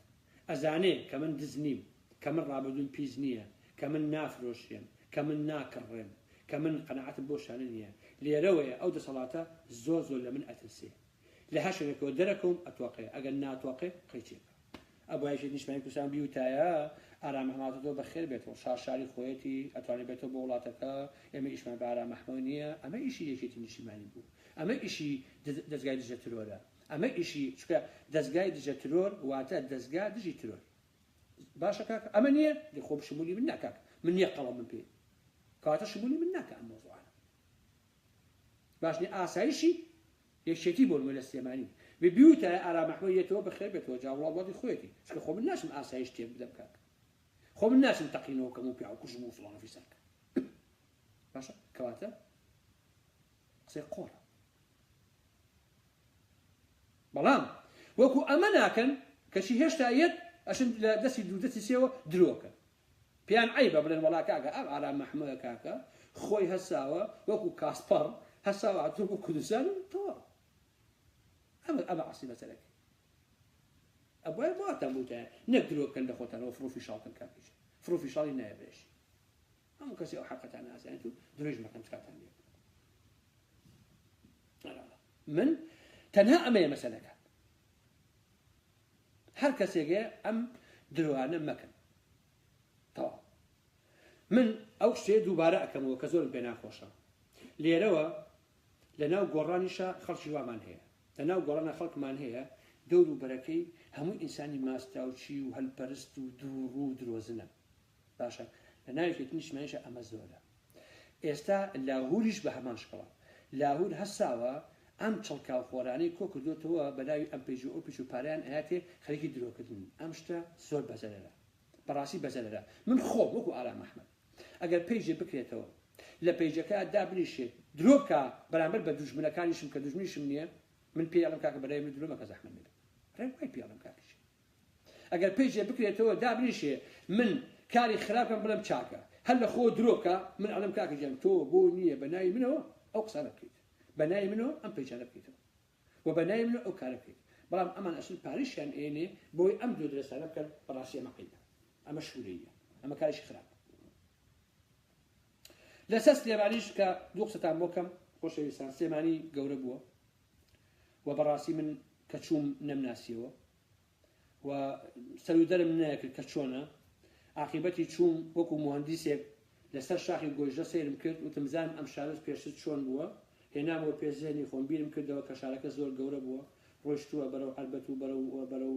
ئەزانێ کە من دز نیم کە من ڕابردوون پیس نییە کە من نافرۆشێم کە من ناکڕێم کە من قەنەعەتم بۆ شانە نییە لێرەوەیە ئەو دەسەڵاتە زۆر زۆر لە من ئەترسێ لە هەشتێکەوە دەرەکەم ئەتوەقێ ئەگەر ناتوەقێ قەیچێکە ئەبایشی نیشتمانی کوردستان بیوتایە ئارام محماتۆ بەخێر بێتەوە شاری خۆیەتی ئەتوانێت بێتەوە بۆ وڵاتەکە ئێمە ئیشمان بە ئارام محمەوە نییە ئەمە ئیشی یەکێتی نیشتیمانی بوو ئەمە ئیشی دەستگای دژە ترۆرە ئەمە ئیشی چکە دەستگای دژە ترۆر واتە دەستگا دژی ترۆر باشە کاکە ئەمە نییە لە خۆ شمولی من ناکاک من نییە قەڵەم من پێ کاتە شمولی من ناکە ئەم مۆزوعانە باشنی ئاسایشی یەکێتی بۆ لە سلێمانی بیوتە ئارام محمەوە یێتەوە بەخێر بێتەوە جا وڵاتی خۆیەتی چکە خۆ من ناچم ئاسایش تێ بدەم کاک خۆ من ناچم تەقینەوە کەم و پیا و کوژم و فڵانە فیساکە باشە کەواتە قسەی قۆڕە بەڵام وەکو ئەمە ناکەن کەچی هێشتا یەت ئەشن لە دەستی دوو دەستی سێوە درۆکە پیان عیبە بڵێن وەڵا کاکە ئەم ئارام محمەوە کاکە خۆی هەساوە وەکو کاسپەڕ هەساوە تۆ بۆ کوردستان تەواو ئەمە عەسی مەسەلەکە ئەبووە بۆتان بوتە نەک درۆکەن لە خۆتانەوە فرۆفی شاڵکەن کاکیش فرۆفی شاڵی نایەبێش هەموو کەسی ئەو حەقەتان نازانێت و درێژ مەکەم کاتان لێ من تەنها ئەمەیە مەسەلەکە هەر کەسێکێ ئەم درۆوانە مەکەن تەواو من ئەو شتێ دووبارە ئەکەمەوە کە زۆر پێ ناخۆشە لێرەوە لەناو گۆڕانیشە خەڵکی وامان هەیە لەناو گۆڕانە خەڵکمان هەیە دەور و بەرەکەی هەموو ئینسانی ماستاوچی و هەلپەرست و دووڕوو و درۆزنە باشە لە ناوێکی نیشمانیشە ئەمە زۆرە ئێستا لاهوریش بە هەمان شکڵە لاهور هەساوە ئەم چڵکاو خۆرانەی کۆ کردوتەوە بەلاوی ئەم پێیژ و ئۆپیش و پاریان ئاەتێ خەریکی درۆکردن ئەم شتە زۆر بەزەرەرە بەڕاستی بەزەرەرە من خۆم وەکو ئارام محمەد ئەگەر پێیجێ بکرێتەوە لە پێیجەکە دابنیشێت درۆکە بەرامبەر بە دوژمنەکانیشم کە دوژمنیشم نییە من پێیاڵم کاکە بەلای من درۆمەکە زەحمەت بێت ڕێوای پێیاڵم کاکیش ئەگەر پێیجێ بکرێتەوە دابنیشێ من کاری خراپم بڵم چاکە هەر لە خۆ درۆکە من ئەڵم کاکە جێم تۆ بۆ نییە بەناوی منەوە ئەو قسانە بکەیت بەناوی منەوە ئەم پێیجانە بکەیتەوە و بەناوی منەوە ئەو کارە بکەیت بەڵام ئەمان ئەسن پاریشیان ئێنێ بۆی ئەم دوو درەسانە بکەن بەڕاستی ئەمە قەیدە ئەمە شوورەیە ئەمە کاریشی خراپە لەسەر سلێمانیش کە دوو قسەتان بۆ کەم خۆشەویستان سلێمانی گەورە بووە و بەڕاستی من کە چووم نەمناسیەوە و سەرودەرم نەیەکرد کە چۆنە عاقیبەتی چووم وەکو مهندیسێک لەسەر شاخی گۆژدە سەیرم کرد وتم زانم ئەم شارەت پێشتر چۆن بووە هێنامەوە پێزێنی خۆم بیرم کردەوە کە شارەکە زۆر گەورە بووە ڕۆیشتووە بەرەو ئەلبەت و بەرەو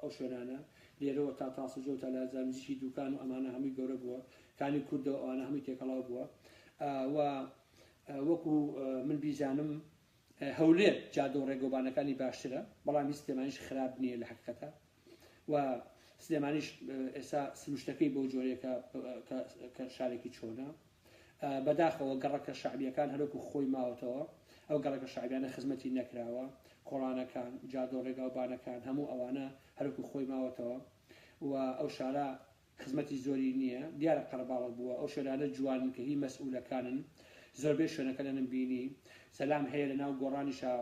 ئەو شوێنانە لێرەوە تا تاسەجە و تا لازانزیشی دوکان و ئەمانە هەمووی گەورە بووە کانی کوردەوە ئەوانە هەمووی تێکەڵاو بووە و وەکو من بیزانم هەولێر جادە و ڕێگۆبانەکانی باشترە بەڵام سلێمانیش خراپ نییە لە حقیقەتە و سلێمانیش ئێستا سروشتەکەی بۆ جۆرێکە کە شارێکی چۆنە بەداخەوە گەڕەکە شعبیەکان هەروەکو خۆی ماوەتەوە ئەو گەڕەکە شعبیانە خزمەتی نەکراوە کۆڵانەکان جادە و ڕێگاوبانەکان هەموو ئەوانە هەروەکو خۆی ماوەتەوە و ئەو شارە خزمەتی زۆری نییە دیارە قەرەباڵغ بووە ئەو شوێنانە جوانن کە هی مەسئولەکانن زۆربەی شوێنەکە لەنم بینی سەلام هەیە لەناو گۆڕانیشە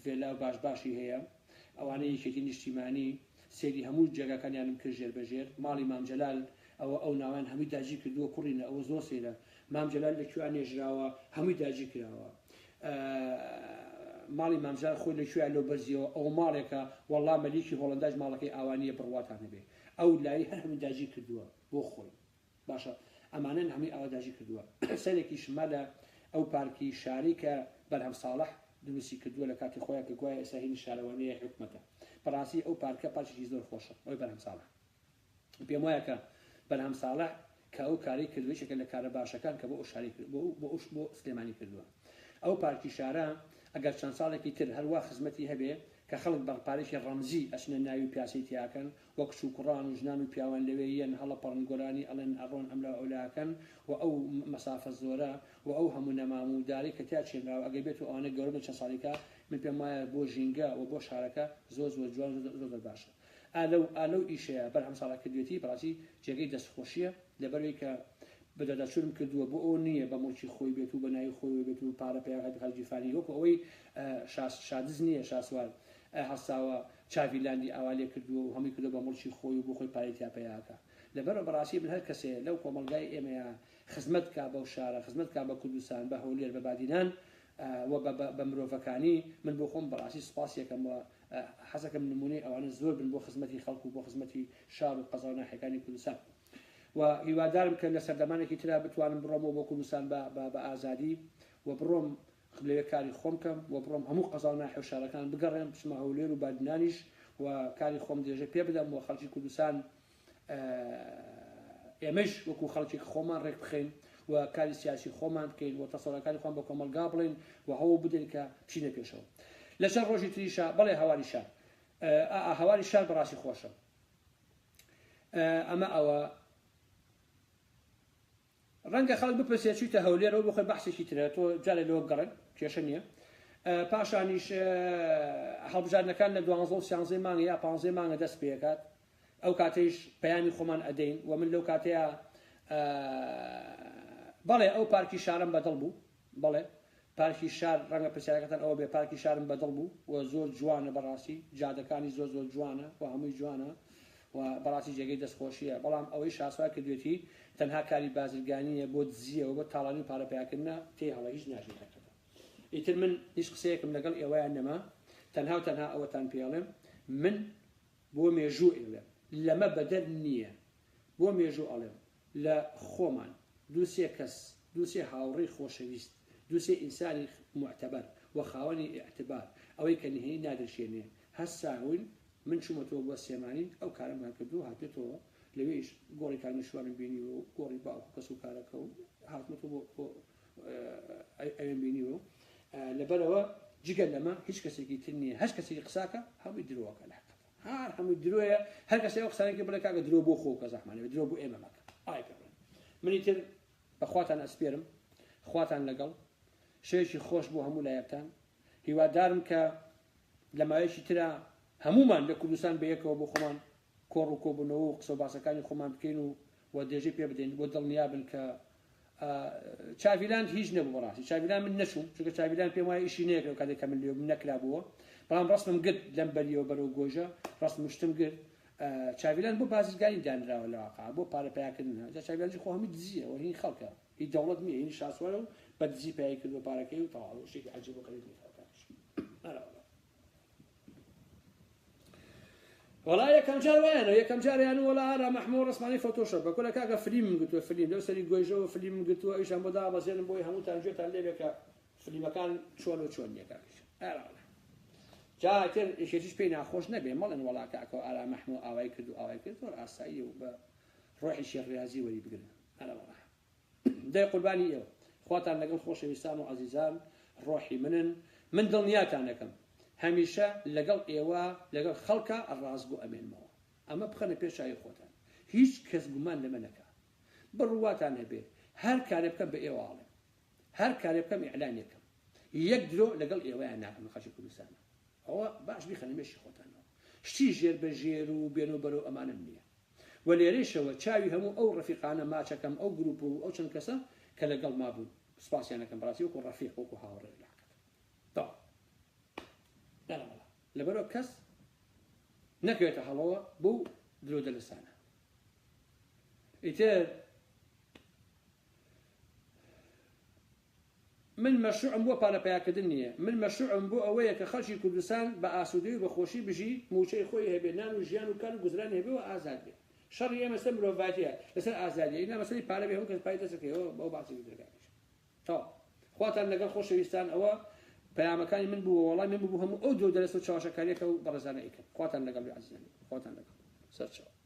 ڤێلا و باشی هەیە ئەوانە یەکێتی نیشتیمانی سێری هەموو جێگاکانیانم کرد ژێربەژێر ماڵی مامجەلال ئەو ناوان هەمووی داگیر کردووە کوڕینە ئەوە زۆر سێرە مامجەلال لەکوێ نێژراوە هەمووی داگیر کراوە ماڵی مامجەلال خۆی لەکوێ لەو بەرزیەوە ئەو ماڵێکە وەڵا مەلیکی هۆڵەنداش ماڵەکەی ئاوانیە بڕواتانە بێ ئەو لای هەر هەمووی داگیر کردووە بۆ خۆی باشە ئەمانە هەمووی ئەوە داگیر کردووە سەرێکی شمالە ئەو پارکی شاری کە بەرهەم ساڵح دروستی کردووە لە کاتی خۆیان کە گوایە ئێستا هینی شارەوانەیە حکومەتە بەڕاستی ئەو پارکە پارکێکی زۆر خۆشە ئەوی بەرهەم ساڵح پێم وایە کە بەرهەم ساڵح کە ئەو کاری کردوویشێکە لە کارە باشەکان کە بۆ ئەو شاری بۆ سلێمانی کردووە ئەو پارکی شارە ئەگەر چەند ساڵێکی تر هەروە خزمەتی هەبێ کە خەڵک بەڕپارێکی ڕەمزی ئەچنە ناوی پیاسی تیاکەن وەک چووکڕان و ژنان و پیاوان لەوێیەن هەڵە پەڕنگۆرانی ئەڵێن ئەڕۆن ئەملا ئەولاکەن و ئەو مەسافە زۆرە و ئەو هەموو نەماموداری کە تیا چێنراوە ئەگەر بێت و ئەوانە گەورە بە چەند ساڵێکە من پێم وایە بۆ ژینگە و بۆ شارەکە زۆر جوان زۆر باشە ئالەو ئیشەیە بەرهەم ساڵە کردوێتی بەڕاستی جێگەی دەستخۆشیە لەبەرەوەی کە بەدەداچوونم کردووە بۆ ئەو نییە بە مڵکی خۆی بێت و بە ناوی خۆی بێت و پارە پێیاغای خەلجیفانی وەکو ئەوەی شادز نییە شاسوار هەستاوە چاویلاندی ئاوالێ کردووە و هەمووی کردو بە مڵکی خۆی و بۆ خۆی پارەی تیاپەیاکە لەبەرەوە بەڕاستی من هەر کەسێ لەو کۆمەلگای ئێمەیە خزمەت کا بەو شارە خزمەت کا بە کوردستان بە هەولێر بە بادینان بە مرۆڤەکانی من بۆ خۆم بەڕاستی سوپاسیەکەم وە حەزەکەم نمونەی ئەوانە زۆر بن بۆ خزمەتی خەڵک و بۆ خزمەتی شار و قەزا و ناحیەکانی کوردستان و هیوادارم کە لە سەردەمانێکی ترا بتوانم بڕۆمەوە بۆ کوردستان بە ئازادی و بڕۆم لەوێ کاری خۆم کەم و بڕۆم هەموو قەزا و ناحیە و شارەکان بگەڕێم بچمە هەولێر و بادنانیش و کاری خۆم دێژە پێ بدەم و خەڵکی کوردستان ئێمەش وەکو خەڵکی خۆمان ڕێک بخەین و کاری سیاسی خۆمان بکەین و تەسەڵاتەکانی خۆمان بە کۆمەلگا بڵێن و هەوڵ بدەین کە بچینە پێشەوە لەسەر ڕۆژی تریشە بەڵێ هەواری شار هەواری شار بەڕاستی خۆشە ئەمە ئەوە ڕەنگە خەڵک بپرسێت چیتە هەولێرەوە بخۆی بەحسێکی ترە تۆ جارێ لەوە گەڕێن کێشە نییە پاشانیش هەڵبژاردنەکان لە 12 مانگە یا 15 مانگە دەست پێکات ئەو کاتەیش پەیامی خۆمان ئەدەین و من لەو کاتەیە بەڵێ ئەو پارکی شارم بەدڵ بوو بەڵێ پارکی شار ڕەنگە پرسیارەکەتان ئەوە بێ پارکی شارم بەدڵ بوو و زۆر جوانە بەڕاستی جادەکانی زۆر جوانە و هەمووی جوانە و بەڕاستی جێگەی دەستخۆشیە بەڵام ئەوەی شاسوار کردوێتی تەنها کاری بازرگانیە بۆ دزیەوە بۆ تاڵانی و پارەپیاکردنە تێ هەڵە هیچ ناژێتەکەەوە ئیتر من هیچ قسەیەکم لەگەڵ ئێوەیان نەما تەنها و تەنها ئەوەتان پێڵێم من بۆ مێژوو ئێڵێم لەمە بەدەر نییە بۆ مێژوو ئەڵێم لە خۆمان دووسێ کەس دووسێ هاوڕێی خۆشەویست دووسێ ئینسانی معتەبەر و خاوەنی ئیعتبار ئەوەی کە نهێنی نادرشێنێ هەستاون من چوومەتەوە بۆ سێمانی ئەو کارەمان کردو هاتێتەوە لەوێش گۆڕی کارنشوانم بینی و گۆڕی باوکو کەس و کارەکە و هاتمەتەوە بۆ ئەوێن بینیوە لەبەرەوە جگە لەمە هیچ کەسێکی تر نییە هەر کەسێکی قساکە هەمووی درۆوەکە لە حقیقەت هەر هەمووی درۆیە هەر کەسێک قسانێکی بڵێ کاکە درۆ بۆ خۆ کە زەحمانێ درۆ بۆ ئێمە مەکە ئای پێڵێن منی تر بەخواتان ئەسپێرم خواتان لەگەڵ شەیەکی خۆش بۆ هەموو لایەکتان هیوادارم کە لە ماوەیەکی ترە هەمومان لە کوردستان بەیەکەوە بۆ خۆمان کۆڕ و کۆبوونەوە و قسە و باسەکانی خۆمان بکەین و دێژەی پێ بدەین بۆ دڵنیابن کە چاویلان هیچ نەبوو بەڕاستی چاویلان من نەچووم چونکە چاویلان پێم وایە ئیشی نەیەکرێت کاتێک کە من لێ نەکرابووە بەڵام ڕستم گرت لەم بەریەوە بەرەو گۆژە ڕستم شتم گرت چاویلان بۆ بازرگانی دانراوە لە واقع بۆ پارەپیاکردن جا چاویلانی خۆ هەمووی دزیەوە هین خەڵکە هیچ دەوڵەت نییە هین شاسوارە و بە دزی پیایی کردو پارەکەی و تەواو شتێکی عەجیب و غەریبی خەڵکانش وڵا یەکەم جار وایەنەوە یەکەم جاریان وڵا ئارا مەحموود ڕسمانی فۆتۆشۆپ بە کۆلە کاکە فلیمم گرتووە فلیم لەو سەری گۆیژەوە فلیمم گرتووە ئیشان بۆ دابەزێنم بۆی هەمووتان گوێتان لێ بێ کە فلیمەکان چۆن و چۆن نییە کاکەش جا تر ئیشێکیش پێی ناخۆش نەبێ مەڵێن وڵا کاکە ئارا مەحموود ئاوای کرد و ئاوای کرد زۆر ئاسایی و بە ڕۆحی شێخ وەری بگرن ئەرە وڵا دەی قوربانی ئێوە خواتان لەگەڵ خۆشەویستان و عەزیزان ڕۆحی منن من دڵنیاتان دەکەم هەمیشە لەگەڵ ئێوە لەگەڵ خەڵکە ڕاست بۆ ئەمێنمەوە ئەمە بخەنە پێشایی خۆتان هیچ کەس گومان لەمە نەکە بڕواتان هەبێت هەر کارێ بکەم بە ئێوەڵێ هەر کارێ بکەم ئیعلانێکم یەک درۆ لەگەڵ ئێوەیان ناکەم خەڵکی کوردستانە ئەوە باش بیخەنە مێشی خۆتانەوە شتی ژێر بە ژێر و بێن و بەرەو ئەمانم نییە و لێرەیشەوە چاوی هەموو ئەو ڕەفیقانە ماچەکەم ئەو گروپ و ئەو چەند کەسە کە لەگەڵ مابوو سوپاسیانەکەم بەڕاستی وەکو ڕەفیق وەکو هاوڕێ لاکەت لەبەرەوە کەس نەکەوێتە هەڵەوە بۆ درۆ دەلەسانە ئیتر من مەشروعم بۆ پارەپیاکردن نییە من مەشروعم بۆ ئەوەیە کە خەڵکی کوردستان بە ئاسوودەی و بە خۆشی بژی موچەی خۆی هەبێ نان و ژیان و کار و گوزران هەبێ و ئازاد بێ شەڕی ئێمە سەر مرۆڤایەتیە لەسەر ئازادیە ئینا مەسەلەی پارە بێ هەموو کەس پای دەستەکەوە بەو باسی دەکاتش تا خواتان لەگەڵ خۆشەویستان ئەوە پەیامەکانی من بوو وەڵای من بوو هەموو ئەو دۆ دەرەست و چاوەشەکاریەکە و بەڕێزانە ئیکەم خواتان لەگەڵ عەزیزان خواتان لەگەڵ سەرچاو